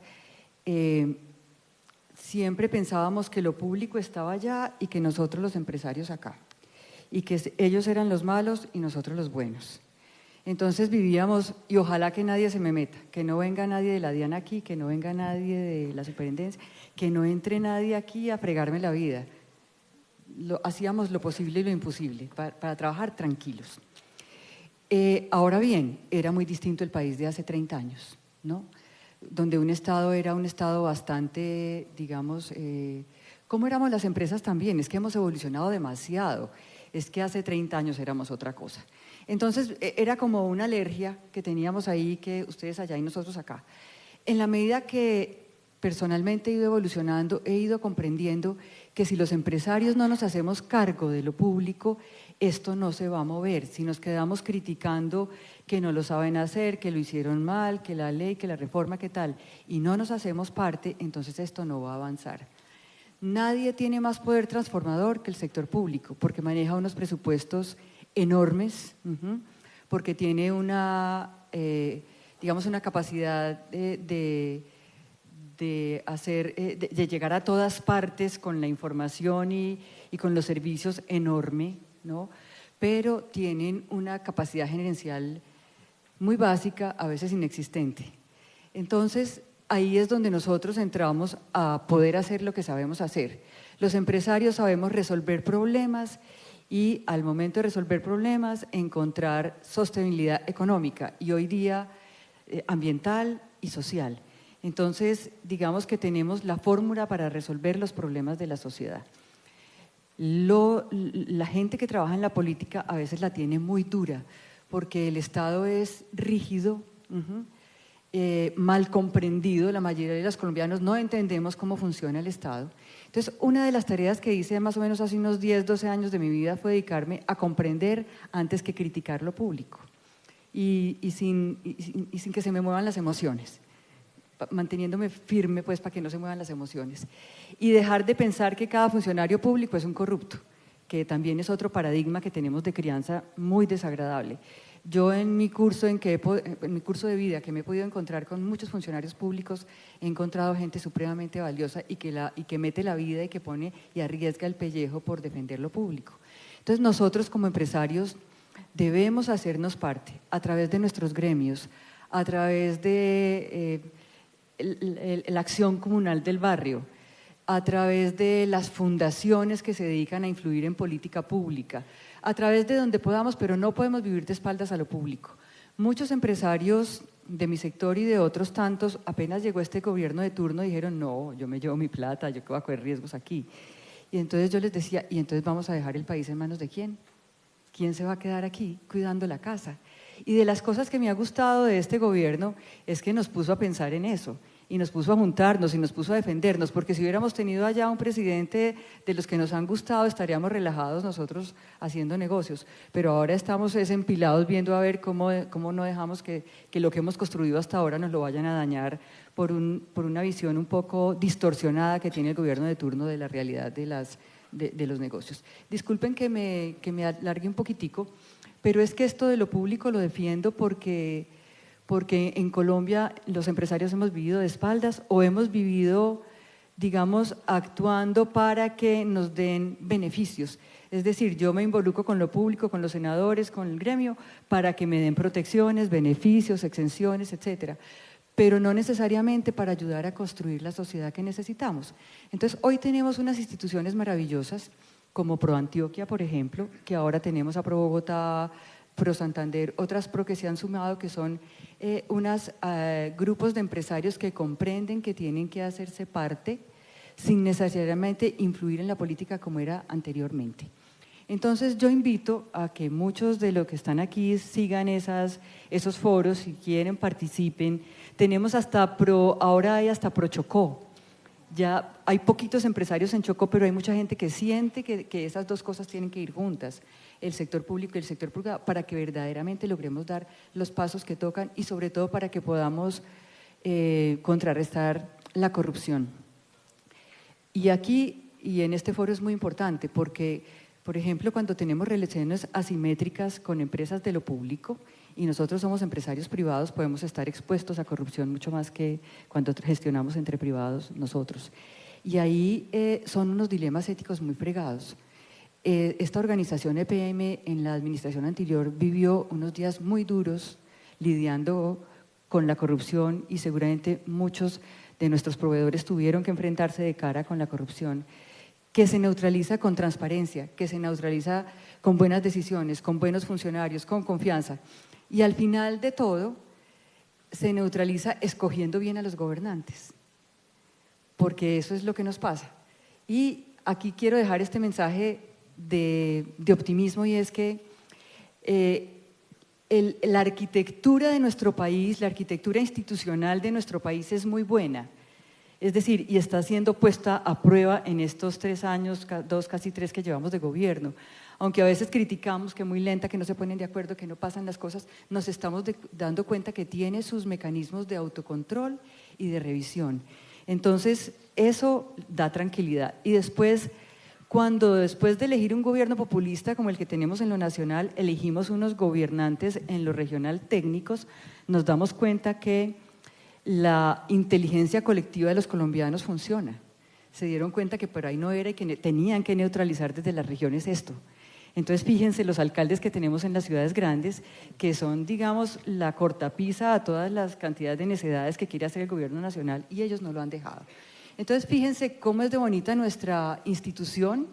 siempre pensábamos que lo público estaba allá y que nosotros los empresarios acá, y que ellos eran los malos y nosotros los buenos. Entonces vivíamos, y ojalá que nadie se me meta, que no venga nadie de la DIAN aquí, que no venga nadie de la superintendencia, que no entre nadie aquí a fregarme la vida. Hacíamos lo posible y lo imposible para trabajar tranquilos. Ahora bien, era muy distinto el país de hace 30 años, ¿no? Donde un Estado era un Estado bastante, digamos, ¿cómo éramos las empresas también? Es que hemos evolucionado demasiado, es que hace 30 años éramos otra cosa. Entonces era como una alergia que teníamos ahí, que ustedes allá y nosotros acá. En la medida que personalmente he ido evolucionando, he ido comprendiendo que si los empresarios no nos hacemos cargo de lo público, esto no se va a mover. Si nos quedamos criticando que no lo saben hacer, que lo hicieron mal, que la ley, que la reforma, qué tal, y no nos hacemos parte, entonces esto no va a avanzar. Nadie tiene más poder transformador que el sector público, porque maneja unos presupuestos enormes, porque tiene una, digamos, una capacidad de llegar a todas partes con la información y con los servicios enorme, ¿no? Pero tienen una capacidad gerencial muy básica, a veces inexistente. Entonces, ahí es donde nosotros entramos a poder hacer lo que sabemos hacer. Los empresarios sabemos resolver problemas y al momento de resolver problemas encontrar sostenibilidad económica y hoy día ambiental y social. Entonces, digamos que tenemos la fórmula para resolver los problemas de la sociedad. La gente que trabaja en la política a veces la tiene muy dura porque el Estado es rígido, mal comprendido. La mayoría de los colombianos no entendemos cómo funciona el Estado. Entonces, una de las tareas que hice más o menos hace unos 10, 12 años de mi vida fue dedicarme a comprender antes que criticar lo público y sin que se me muevan las emociones, manteniéndome firme pues para que no se muevan las emociones y dejar de pensar que cada funcionario público es un corrupto, que también es otro paradigma que tenemos de crianza muy desagradable. Yo en mi curso de vida que me he podido encontrar con muchos funcionarios públicos, he encontrado gente supremamente valiosa y que mete la vida y que pone y arriesga el pellejo por defender lo público. Entonces nosotros como empresarios debemos hacernos parte a través de nuestros gremios, a través de la acción comunal del barrio, a través de las fundaciones que se dedican a influir en política pública, a través de donde podamos, pero no podemos vivir de espaldas a lo público. Muchos empresarios de mi sector y de otros tantos, apenas llegó este gobierno de turno, dijeron, no, yo me llevo mi plata, yo que voy a correr riesgos aquí. Y entonces yo les decía, ¿y entonces vamos a dejar el país en manos de quién? ¿Quién se va a quedar aquí cuidando la casa? Y de las cosas que me ha gustado de este gobierno es que nos puso a pensar en eso. Y nos puso a juntarnos y nos puso a defendernos, porque si hubiéramos tenido allá un presidente de los que nos han gustado, estaríamos relajados nosotros haciendo negocios. Pero ahora estamos empilados viendo a ver cómo no dejamos que lo que hemos construido hasta ahora nos lo vayan a dañar por una visión un poco distorsionada que tiene el gobierno de turno de la realidad de los negocios. Disculpen que me alargue un poquitico, pero es que esto de lo público lo defiendo porque en Colombia los empresarios hemos vivido de espaldas o hemos vivido, digamos, actuando para que nos den beneficios. Es decir, yo me involucro con lo público, con los senadores, con el gremio, para que me den protecciones, beneficios, exenciones, etcétera, pero no necesariamente para ayudar a construir la sociedad que necesitamos. Entonces, hoy tenemos unas instituciones maravillosas, como ProAntioquia, por ejemplo, que ahora tenemos a ProBogotá, ProSantander, otras pro que se han sumado, que son unos grupos de empresarios que comprenden que tienen que hacerse parte sin necesariamente influir en la política como era anteriormente. Entonces yo invito a que muchos de los que están aquí sigan esos foros, si quieren participen. Tenemos ahora hay hasta ProChocó. Ya hay poquitos empresarios en Chocó, pero hay mucha gente que siente que esas dos cosas tienen que ir juntas, el sector público y el sector privado, para que verdaderamente logremos dar los pasos que tocan y sobre todo para que podamos contrarrestar la corrupción. Y aquí, y en este foro es muy importante porque, por ejemplo, cuando tenemos relaciones asimétricas con empresas de lo público y nosotros somos empresarios privados, podemos estar expuestos a corrupción mucho más que cuando gestionamos entre privados nosotros. Y ahí son unos dilemas éticos muy fregados. Esta organización EPM en la administración anterior vivió unos días muy duros lidiando con la corrupción y seguramente muchos de nuestros proveedores tuvieron que enfrentarse de cara con la corrupción, que se neutraliza con transparencia, que se neutraliza con buenas decisiones, con buenos funcionarios, con confianza. Y al final de todo, se neutraliza escogiendo bien a los gobernantes, porque eso es lo que nos pasa. Y aquí quiero dejar este mensaje de optimismo, y es que la arquitectura de nuestro país, la arquitectura institucional de nuestro país es muy buena. Es decir, y está siendo puesta a prueba en estos 3 años, 2, casi 3 que llevamos de gobierno. Aunque a veces criticamos que es muy lenta, que no se ponen de acuerdo, que no pasan las cosas, nos estamos dando cuenta que tiene sus mecanismos de autocontrol y de revisión. Entonces, eso da tranquilidad. Y después, cuando después de elegir un gobierno populista como el que tenemos en lo nacional, elegimos unos gobernantes en lo regional técnicos, nos damos cuenta que la inteligencia colectiva de los colombianos funciona. Se dieron cuenta que por ahí no era y que tenían que neutralizar desde las regiones esto. Entonces, fíjense los alcaldes que tenemos en las ciudades grandes, que son, digamos, la cortapisa a todas las cantidades de necedades que quiere hacer el gobierno nacional, y ellos no lo han dejado. Entonces, fíjense cómo es de bonita nuestra institución,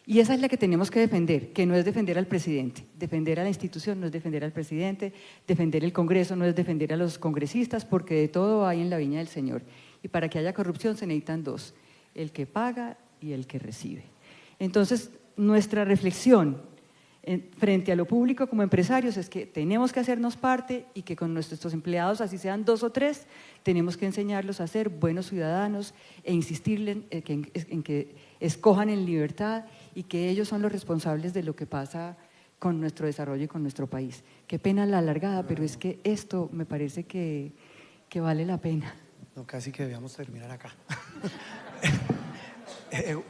y esa es la que tenemos que defender, que no es defender al presidente. Defender a la institución no es defender al presidente, defender el Congreso no es defender a los congresistas, porque de todo hay en la viña del Señor. Y para que haya corrupción se necesitan 2, el que paga y el que recibe. Entonces, nuestra reflexión frente a lo público como empresarios es que tenemos que hacernos parte, y que con nuestros empleados, así sean 2 o 3, tenemos que enseñarlos a ser buenos ciudadanos e insistirles en que escojan en libertad, y que ellos son los responsables de lo que pasa con nuestro desarrollo y con nuestro país. Qué pena la alargada, pero es que esto me parece que vale la pena. No, casi que debíamos terminar acá.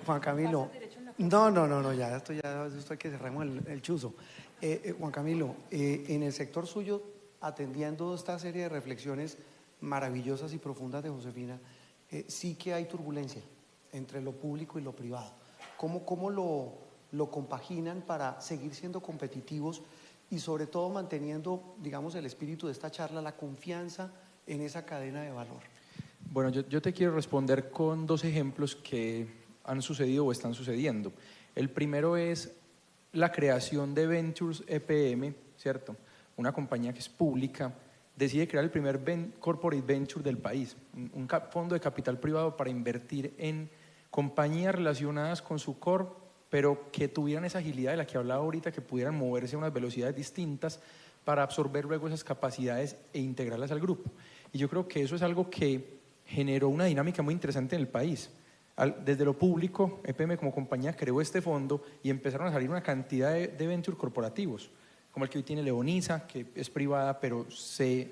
Juan Camilo. No, ya esto hay que cerramos el chuzo. Juan Camilo, en el sector suyo, atendiendo esta serie de reflexiones maravillosas y profundas de Josefina, sí que hay turbulencia entre lo público y lo privado. ¿Cómo lo compaginan para seguir siendo competitivos y sobre todo manteniendo, digamos, el espíritu de esta charla, la confianza en esa cadena de valor? Bueno, yo te quiero responder con 2 ejemplos que han sucedido o están sucediendo. El primero es la creación de Ventures EPM, ¿cierto? Una compañía que es pública, decide crear el primer corporate venture del país, un fondo de capital privado para invertir en compañías relacionadas con su core, pero que tuvieran esa agilidad de la que hablaba ahorita, que pudieran moverse a unas velocidades distintas para absorber luego esas capacidades e integrarlas al grupo. Y yo creo que eso es algo que generó una dinámica muy interesante en el país. Desde lo público, EPM como compañía creó este fondo y empezaron a salir una cantidad de venture corporativos, como el que hoy tiene Leonisa, que es privada, pero se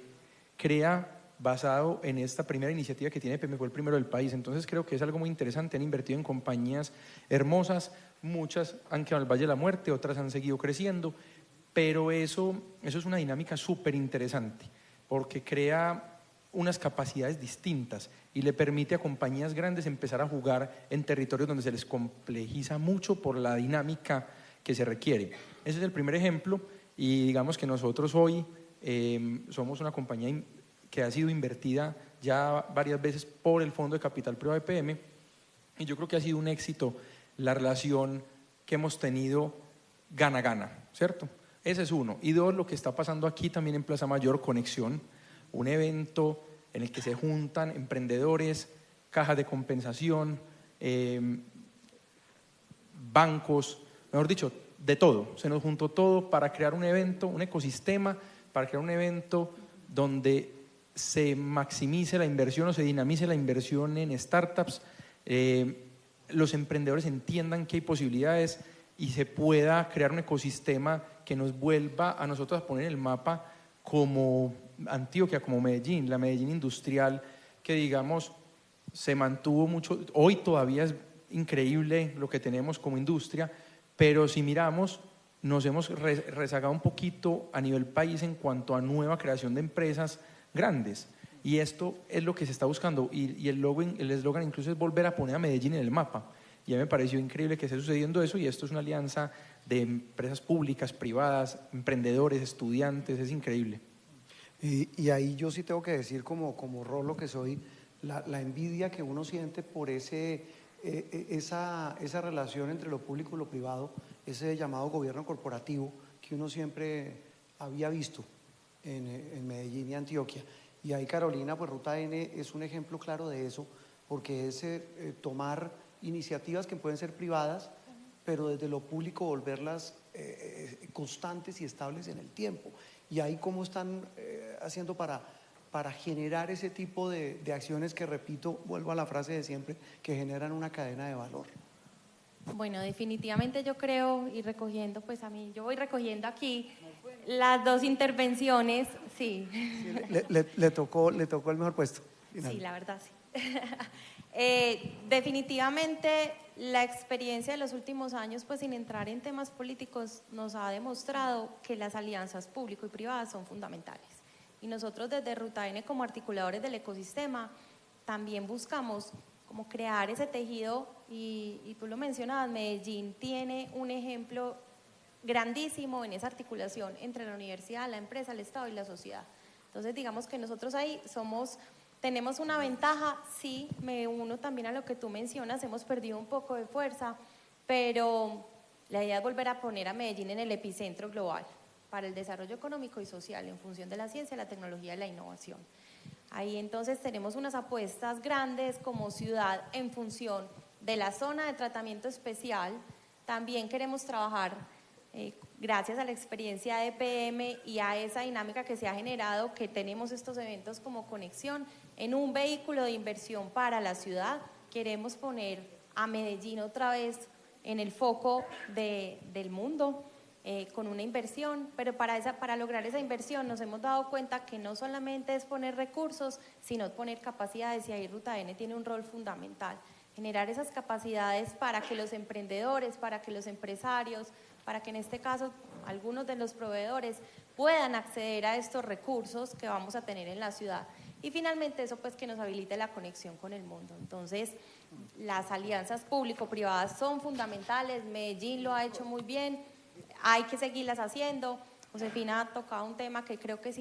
crea basado en esta primera iniciativa que tiene EPM, fue el primero del país. Entonces creo que es algo muy interesante, han invertido en compañías hermosas, muchas han quedado en el Valle de la Muerte, otras han seguido creciendo, pero eso es una dinámica súper interesante, porque crea unas capacidades distintas y le permite a compañías grandes empezar a jugar en territorios donde se les complejiza mucho por la dinámica que se requiere. Ese es el primer ejemplo, y digamos que nosotros hoy somos una compañía que ha sido invertida ya varias veces por el Fondo de Capital Privado EPM, y yo creo que ha sido un éxito la relación que hemos tenido gana-gana, ¿cierto? Ese es uno. Y 2, lo que está pasando aquí también en Plaza Mayor, Conexión, un evento en el que se juntan emprendedores, cajas de compensación, bancos, mejor dicho, de todo. Se nos juntó todo para crear un evento, un ecosistema, para crear un evento donde se maximice la inversión o se dinamice la inversión en startups, los emprendedores entiendan que hay posibilidades y se pueda crear un ecosistema que nos vuelva a nosotros a poner en el mapa como Antioquia, como Medellín, la Medellín industrial, que digamos se mantuvo mucho, hoy todavía es increíble lo que tenemos como industria, pero si miramos nos hemos rezagado un poquito a nivel país en cuanto a nueva creación de empresas grandes. Y esto es lo que se está buscando, y el eslogan incluso es volver a poner a Medellín en el mapa. Y a mí me pareció increíble que esté sucediendo eso, y esto es una alianza de empresas públicas, privadas, emprendedores, estudiantes, es increíble. Y ahí yo sí tengo que decir, como Rolo que soy, la envidia que uno siente por esa relación entre lo público y lo privado, ese llamado gobierno corporativo que uno siempre había visto en Medellín y Antioquia. Y ahí, Carolina, pues Ruta N es un ejemplo claro de eso, porque es tomar iniciativas que pueden ser privadas, pero desde lo público volverlas constantes y estables en el tiempo. Y ahí cómo están haciendo para generar ese tipo de acciones que, repito, vuelvo a la frase de siempre, que generan una cadena de valor. Bueno, definitivamente yo creo, y recogiendo, pues a mí, yo voy recogiendo aquí las dos intervenciones, sí. Le tocó el mejor puesto. Final. Sí, la verdad, sí. Definitivamente la experiencia de los últimos años, pues sin entrar en temas políticos, nos ha demostrado que las alianzas público y privadas son fundamentales. Y nosotros desde Ruta N, como articuladores del ecosistema, también buscamos como crear ese tejido, y tú lo mencionabas, Medellín tiene un ejemplo grandísimo en esa articulación entre la universidad, la empresa, el Estado y la sociedad. Entonces digamos que nosotros ahí tenemos una ventaja, sí, me uno también a lo que tú mencionas, hemos perdido un poco de fuerza, pero la idea es volver a poner a Medellín en el epicentro global para el desarrollo económico y social en función de la ciencia, la tecnología y la innovación. Ahí entonces tenemos unas apuestas grandes como ciudad en función de la zona de tratamiento especial. También queremos trabajar, gracias a la experiencia de EPM y a esa dinámica que se ha generado, que tenemos estos eventos como conexión, en un vehículo de inversión para la ciudad. Queremos poner a Medellín otra vez en el foco del mundo, con una inversión, pero para lograr esa inversión nos hemos dado cuenta que no solamente es poner recursos, sino poner capacidades, y ahí Ruta N tiene un rol fundamental, generar esas capacidades para que los emprendedores, para que los empresarios, para que en este caso algunos de los proveedores puedan acceder a estos recursos que vamos a tener en la ciudad. Y finalmente eso pues que nos habilite la conexión con el mundo. Entonces las alianzas público-privadas son fundamentales, Medellín lo ha hecho muy bien, hay que seguirlas haciendo. Josefina ha tocado un tema que creo que es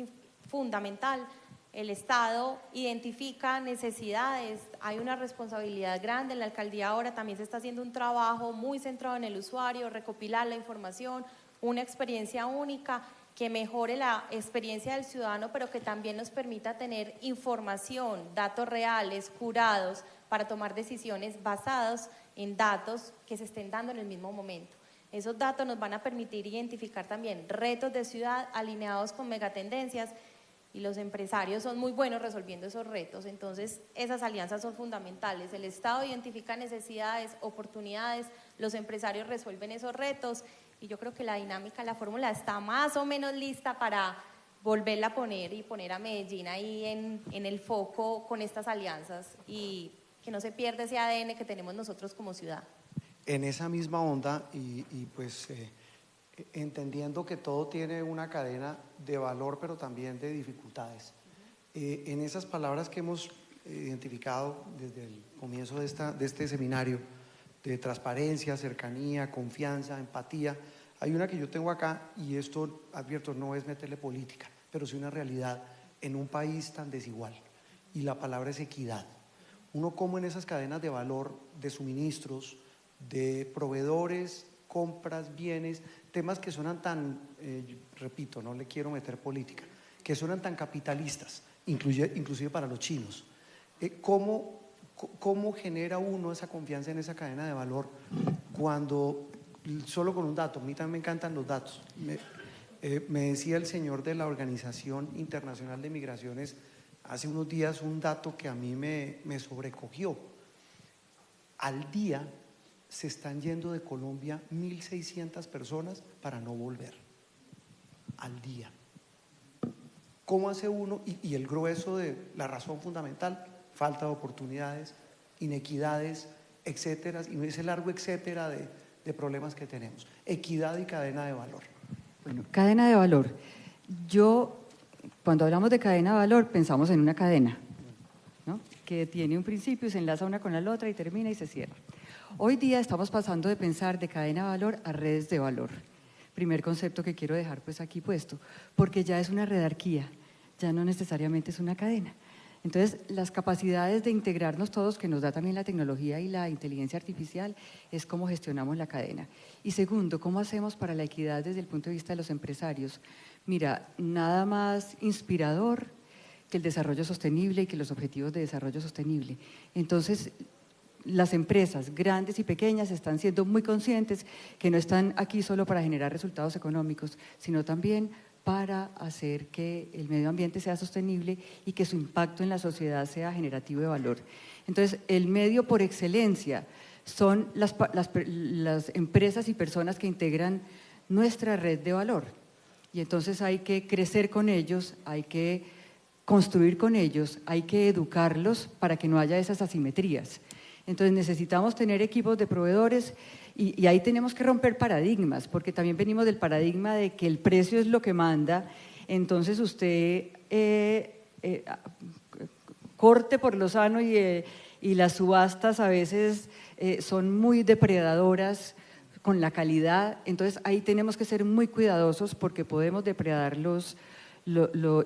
fundamental. El Estado identifica necesidades, hay una responsabilidad grande, en la alcaldía ahora también se está haciendo un trabajo muy centrado en el usuario, recopilar la información, una experiencia única que mejore la experiencia del ciudadano, pero que también nos permita tener información, datos reales, curados, para tomar decisiones basadas en datos que se estén dando en el mismo momento. Esos datos nos van a permitir identificar también retos de ciudad alineados con megatendencias, y los empresarios son muy buenos resolviendo esos retos. Entonces esas alianzas son fundamentales. El Estado identifica necesidades, oportunidades, los empresarios resuelven esos retos, y yo creo que la dinámica, la fórmula está más o menos lista para volverla a poner y poner a Medellín ahí en el foco con estas alianzas, y que no se pierda ese ADN que tenemos nosotros como ciudad. En esa misma onda y pues entendiendo que todo tiene una cadena de valor, pero también de dificultades. En esas palabras que hemos identificado desde el comienzo de este seminario, de transparencia, cercanía, confianza, empatía, hay una que yo tengo acá, y esto, advierto, no es meterle política, pero sí una realidad en un país tan desigual, y la palabra es equidad. Uno como en esas cadenas de valor, de suministros, de proveedores, compras, bienes, temas que suenan tan, repito, no le quiero meter política, que suenan tan capitalistas, inclusive para los chinos. ¿Cómo genera uno esa confianza en esa cadena de valor cuando, solo con un dato, a mí también me encantan los datos, me decía el señor de la Organización Internacional de Migraciones hace unos días un dato que a mí me sobrecogió. Al día se están yendo de Colombia 1.600 personas para no volver, al día. ¿Cómo hace uno? Y el grueso de la razón fundamental, falta de oportunidades, inequidades, etcétera, y ese largo etcétera de problemas que tenemos. Equidad y cadena de valor. Bueno, cadena de valor. Yo cuando hablamos de cadena de valor, pensamos en una cadena, ¿no? Que tiene un principio, se enlaza una con la otra y termina y se cierra. Hoy día estamos pasando de pensar de cadena de valor a redes de valor. Primer concepto que quiero dejar pues aquí puesto, porque ya es una redarquía, ya no necesariamente es una cadena. Entonces, las capacidades de integrarnos todos que nos da también la tecnología y la inteligencia artificial es cómo gestionamos la cadena. Y segundo, ¿cómo hacemos para la equidad desde el punto de vista de los empresarios? Mira, nada más inspirador que el desarrollo sostenible y que los objetivos de desarrollo sostenible. Entonces, las empresas grandes y pequeñas están siendo muy conscientes que no están aquí solo para generar resultados económicos, sino también para hacer que el medio ambiente sea sostenible y que su impacto en la sociedad sea generativo de valor. Entonces, el medio por excelencia son las empresas y personas que integran nuestra red de valor. Y entonces hay que crecer con ellos, hay que construir con ellos, hay que educarlos para que no haya esas asimetrías. Entonces necesitamos tener equipos de proveedores y ahí tenemos que romper paradigmas, porque también venimos del paradigma de que el precio es lo que manda, entonces usted corte por lo sano y las subastas a veces son muy depredadoras con la calidad, entonces ahí tenemos que ser muy cuidadosos porque podemos depredarlos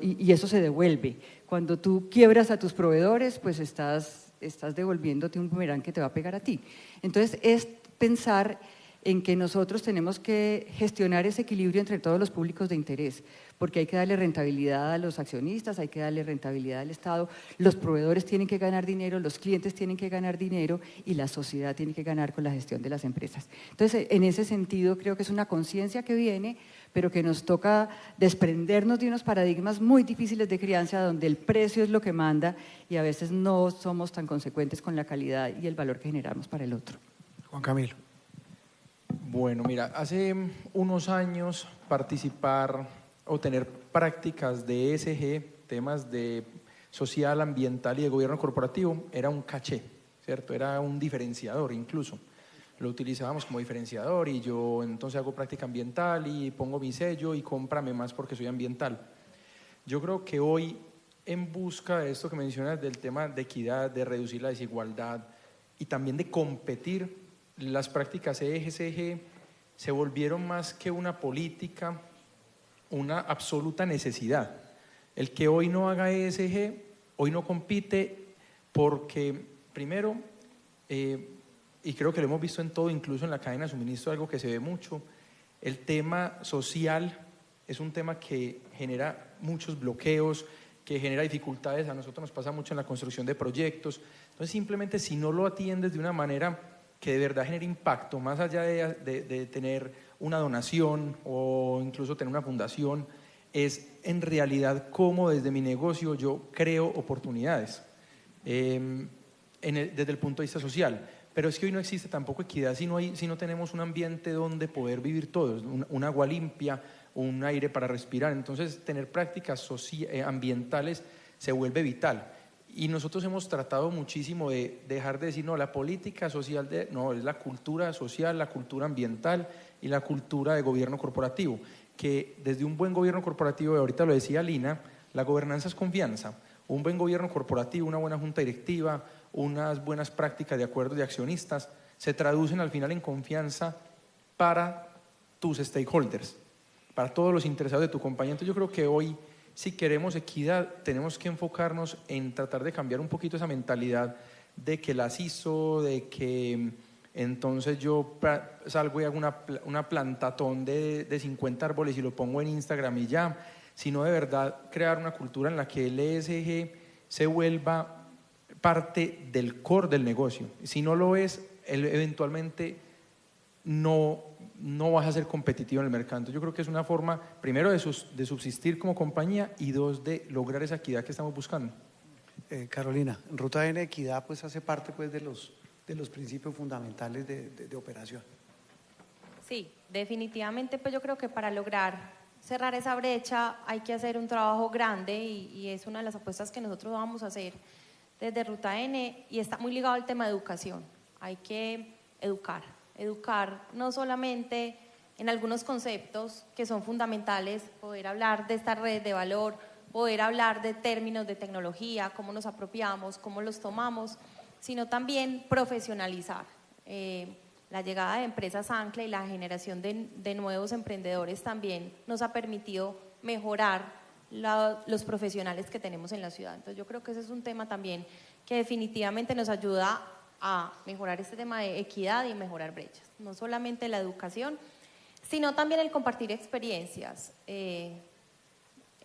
y eso se devuelve. Cuando tú quiebras a tus proveedores, pues estás devolviéndote un boomerang que te va a pegar a ti. Entonces, es pensar en que nosotros tenemos que gestionar ese equilibrio entre todos los públicos de interés, porque hay que darle rentabilidad a los accionistas, hay que darle rentabilidad al Estado, los proveedores tienen que ganar dinero, los clientes tienen que ganar dinero y la sociedad tiene que ganar con la gestión de las empresas. Entonces, en ese sentido, creo que es una conciencia que viene, pero que nos toca desprendernos de unos paradigmas muy difíciles de crianza donde el precio es lo que manda y a veces no somos tan consecuentes con la calidad y el valor que generamos para el otro. Juan Camilo. Bueno, mira, hace unos años participar o tener prácticas de ESG, temas de social, ambiental y de gobierno corporativo, era un caché, ¿cierto? Era un diferenciador incluso. Lo utilizábamos como diferenciador y yo entonces hago práctica ambiental y pongo mi sello y cómprame más porque soy ambiental. Yo creo que hoy, en busca de esto que mencionas del tema de equidad, de reducir la desigualdad y también de competir, las prácticas ESG se volvieron más que una política, una absoluta necesidad. El que hoy no haga ESG, hoy no compite porque, primero, y creo que lo hemos visto en todo, incluso en la cadena de suministro, algo que se ve mucho, el tema social es un tema que genera muchos bloqueos, que genera dificultades, a nosotros nos pasa mucho en la construcción de proyectos, entonces simplemente si no lo atiendes de una manera que de verdad genere impacto, más allá de tener una donación o incluso tener una fundación, es en realidad cómo desde mi negocio yo creo oportunidades desde el punto de vista social. Pero es que hoy no existe tampoco equidad si no tenemos un ambiente donde poder vivir todos, un agua limpia, un aire para respirar. Entonces, tener prácticas ambientales se vuelve vital. Y nosotros hemos tratado muchísimo de dejar de decir, no, la política social, no, es la cultura social, la cultura ambiental y la cultura de gobierno corporativo. Que desde un buen gobierno corporativo, y ahorita lo decía Lina, la gobernanza es confianza. Un buen gobierno corporativo, una buena junta directiva, unas buenas prácticas de acuerdos de accionistas, se traducen al final en confianza para tus stakeholders, para todos los interesados de tu compañía. Entonces yo creo que hoy, si queremos equidad, tenemos que enfocarnos en tratar de cambiar un poquito esa mentalidad de que las hizo, de que entonces yo salgo y hago una plantatón de 50 árboles y lo pongo en Instagram y ya, sino de verdad crear una cultura en la que el ESG se vuelva parte del core del negocio. Si no lo es, eventualmente no vas a ser competitivo en el mercado. Entonces yo creo que es una forma, primero, de subsistir como compañía y dos, de lograr esa equidad que estamos buscando. Carolina, en Ruta N, equidad pues hace parte pues de los principios fundamentales de operación. Sí, definitivamente pues yo creo que para lograr cerrar esa brecha hay que hacer un trabajo grande y es una de las apuestas que nosotros vamos a hacer desde Ruta N y está muy ligado al tema de educación. Hay que educar no solamente en algunos conceptos que son fundamentales, poder hablar de esta red de valor, poder hablar de términos de tecnología, cómo nos apropiamos, cómo los tomamos, sino también profesionalizar. La llegada de empresas ancla y la generación de nuevos emprendedores también nos ha permitido mejorar los profesionales que tenemos en la ciudad. Entonces yo creo que ese es un tema también que definitivamente nos ayuda a mejorar este tema de equidad y mejorar brechas. No solamente la educación, sino también el compartir experiencias.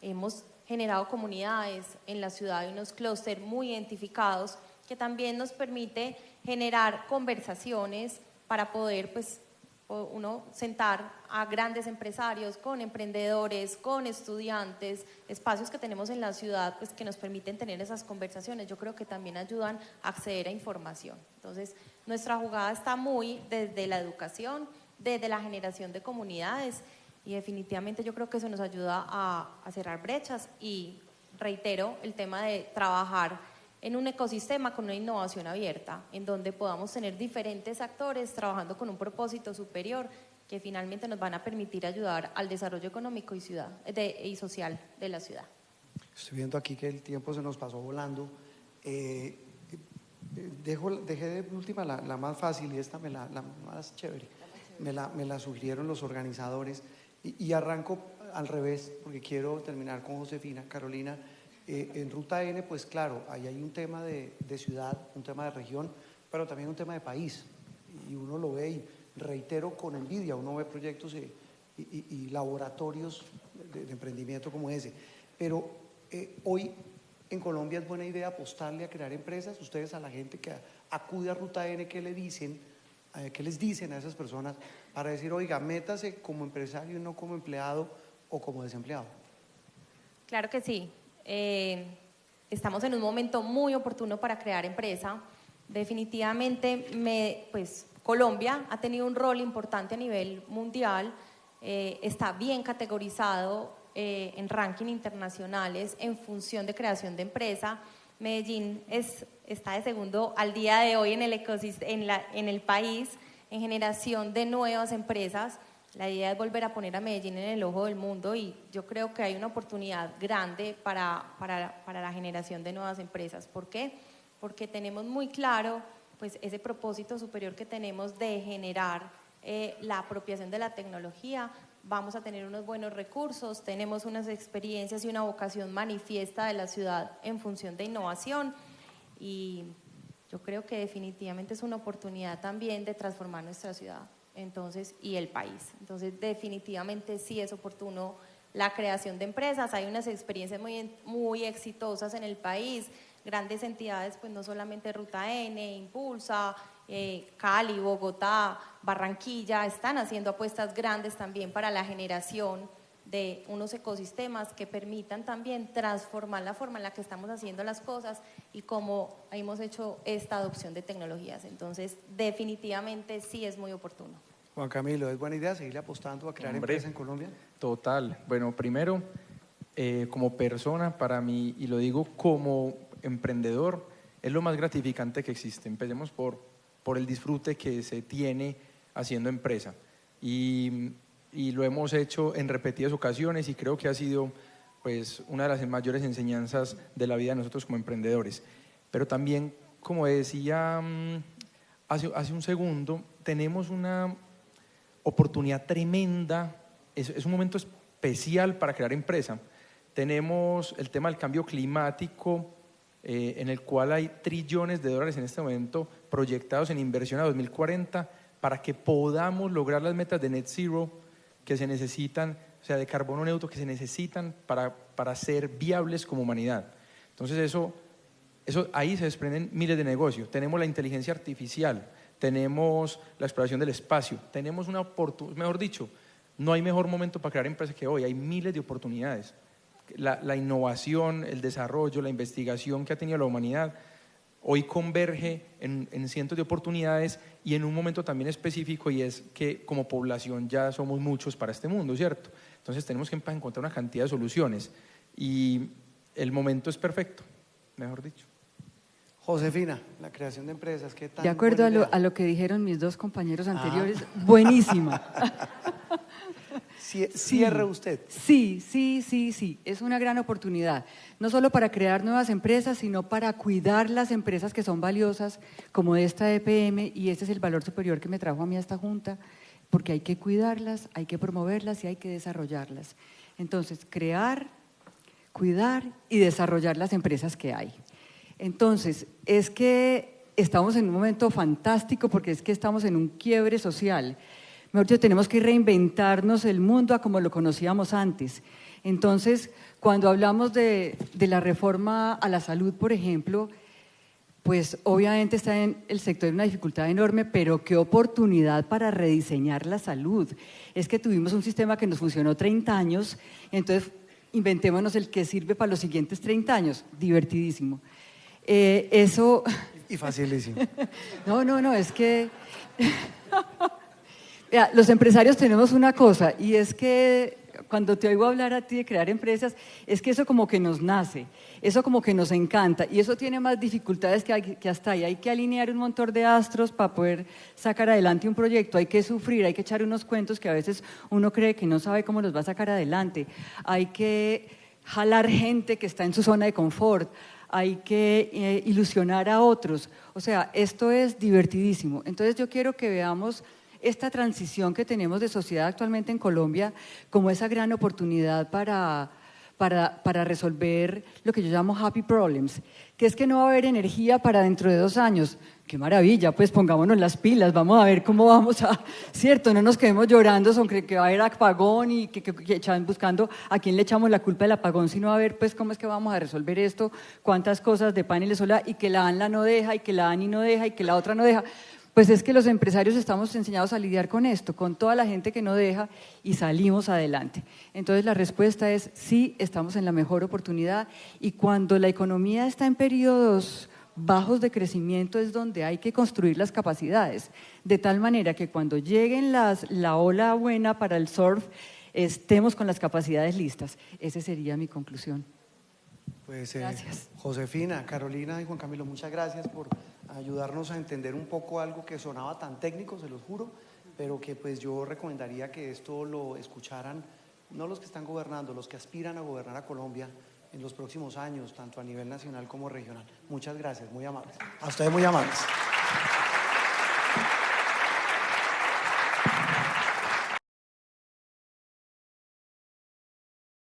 Hemos generado comunidades en la ciudad y unos clústeres muy identificados que también nos permite generar conversaciones para poder, pues, uno sentar a grandes empresarios con emprendedores, con estudiantes, espacios que tenemos en la ciudad, pues, que nos permiten tener esas conversaciones. Yo creo que también ayudan a acceder a información. Entonces, nuestra jugada está muy desde la educación, desde la generación de comunidades, y definitivamente yo creo que eso nos ayuda a cerrar brechas. Y reitero el tema de trabajar en un ecosistema con una innovación abierta, en donde podamos tener diferentes actores trabajando con un propósito superior que finalmente nos van a permitir ayudar al desarrollo económico y social de la ciudad. Estoy viendo aquí que el tiempo se nos pasó volando. Dejé de última la más fácil y esta la más chévere. Me la sugirieron los organizadores y arranco al revés porque quiero terminar con Josefina. Carolina, en Ruta N, pues claro, ahí hay un tema de ciudad, un tema de región, pero también un tema de país. Y uno lo ve, y reitero con envidia, uno ve proyectos y laboratorios de emprendimiento como ese. Pero hoy en Colombia es buena idea apostarle a crear empresas. Ustedes, a la gente que acude a Ruta N, ¿qué les dicen a esas personas para decir, oiga, métase como empresario y no como empleado o como desempleado? Claro que sí. Estamos en un momento muy oportuno para crear empresa. Definitivamente, pues, Colombia ha tenido un rol importante a nivel mundial, está bien categorizado en ranking internacionales en función de creación de empresa. Medellín está de segundo al día de hoy en el país en generación de nuevas empresas. La idea es volver a poner a Medellín en el ojo del mundo, y yo creo que hay una oportunidad grande para la generación de nuevas empresas. ¿Por qué? Porque tenemos muy claro, pues, ese propósito superior que tenemos de generar la apropiación de la tecnología. Vamos a tener unos buenos recursos, tenemos unas experiencias y una vocación manifiesta de la ciudad en función de innovación, y yo creo que definitivamente es una oportunidad también de transformar nuestra ciudad. Entonces, y el país. Entonces, definitivamente sí es oportuno la creación de empresas. Hay unas experiencias muy exitosas en el país, grandes entidades, pues no solamente Ruta N, Impulsa, Cali, Bogotá, Barranquilla, están haciendo apuestas grandes también para la generación de unos ecosistemas que permitan también transformar la forma en la que estamos haciendo las cosas y cómo hemos hecho esta adopción de tecnologías. Entonces, definitivamente sí es muy oportuno. Juan Camilo, ¿es buena idea seguirle apostando a crear empresa en Colombia? Total. Bueno, primero, como persona, para mí, y lo digo como emprendedor, es lo más gratificante que existe. Empecemos por el disfrute que se tiene haciendo empresa. Y lo hemos hecho en repetidas ocasiones, y creo que ha sido, pues, una de las mayores enseñanzas de la vida de nosotros como emprendedores. Pero también, como decía hace un segundo, tenemos una oportunidad tremenda, es un momento especial para crear empresa. Tenemos el tema del cambio climático, en el cual hay trillones de dólares en este momento proyectados en inversión a 2040 para que podamos lograr las metas de net zero que se necesitan, o sea, de carbono neutro, que se necesitan para ser viables como humanidad. Entonces eso ahí se desprenden miles de negocios. Tenemos la inteligencia artificial, tenemos la exploración del espacio, tenemos una oportunidad, mejor dicho, no hay mejor momento para crear empresas que hoy, hay miles de oportunidades. La innovación, el desarrollo, la investigación que ha tenido la humanidad hoy converge en cientos de oportunidades, y en un momento también específico, y es que como población ya somos muchos para este mundo, ¿cierto? Entonces tenemos que encontrar una cantidad de soluciones, y el momento es perfecto, mejor dicho. Josefina, la creación de empresas, ¿qué tal? De acuerdo a lo que dijeron mis dos compañeros anteriores, buenísima. Cierre usted. Sí, es una gran oportunidad, no solo para crear nuevas empresas, sino para cuidar las empresas que son valiosas, como esta EPM, y ese es el valor superior que me trajo a mí a esta junta, porque hay que cuidarlas, hay que promoverlas y hay que desarrollarlas. Entonces, crear, cuidar y desarrollar las empresas que hay. Entonces, es que estamos en un momento fantástico porque es que estamos en un quiebre social. Mejor dicho, tenemos que reinventarnos el mundo a como lo conocíamos antes. Entonces, cuando hablamos de la reforma a la salud, por ejemplo, pues obviamente está en el sector una dificultad enorme, pero qué oportunidad para rediseñar la salud. Es que tuvimos un sistema que nos funcionó 30 años, entonces inventémonos el que sirve para los siguientes 30 años. Divertidísimo. Eso… Y facilísimo. No, es que… Mira, los empresarios tenemos una cosa, y es que cuando te oigo hablar a ti de crear empresas, es que eso como que nos nace, eso como que nos encanta, y eso tiene más dificultades que hasta ahí. Hay que alinear un montón de astros para poder sacar adelante un proyecto, hay que sufrir, hay que echar unos cuentos que a veces uno cree que no sabe cómo los va a sacar adelante, hay que jalar gente que está en su zona de confort, hay que ilusionar a otros. O sea, esto es divertidísimo. Entonces yo quiero que veamos esta transición que tenemos de sociedad actualmente en Colombia como esa gran oportunidad para resolver lo que yo llamo happy problems, que es que no va a haber energía para dentro de 2 años. ¡Qué maravilla! Pues pongámonos las pilas, vamos a ver cómo vamos a… ¿Cierto? No nos quedemos llorando sobre que va a haber apagón y que echan buscando a quién le echamos la culpa del apagón, sino a ver pues cómo es que vamos a resolver esto, cuántas cosas de paneles solares, y que la ANLA no deja, y que la ANI no deja, y que la otra no deja. Pues es que los empresarios estamos enseñados a lidiar con esto, con toda la gente que no deja, y salimos adelante. Entonces la respuesta es sí, estamos en la mejor oportunidad, y cuando la economía está en periodos bajos de crecimiento es donde hay que construir las capacidades, de tal manera que cuando lleguen la ola buena para el surf, estemos con las capacidades listas. Esa sería mi conclusión. Pues, gracias. Josefina, Carolina y Juan Camilo, muchas gracias por ayudarnos a entender un poco algo que sonaba tan técnico, se los juro, pero que pues yo recomendaría que esto lo escucharan no los que están gobernando, los que aspiran a gobernar a Colombia en los próximos años, tanto a nivel nacional como regional. Muchas gracias, muy amables. A ustedes muy amables.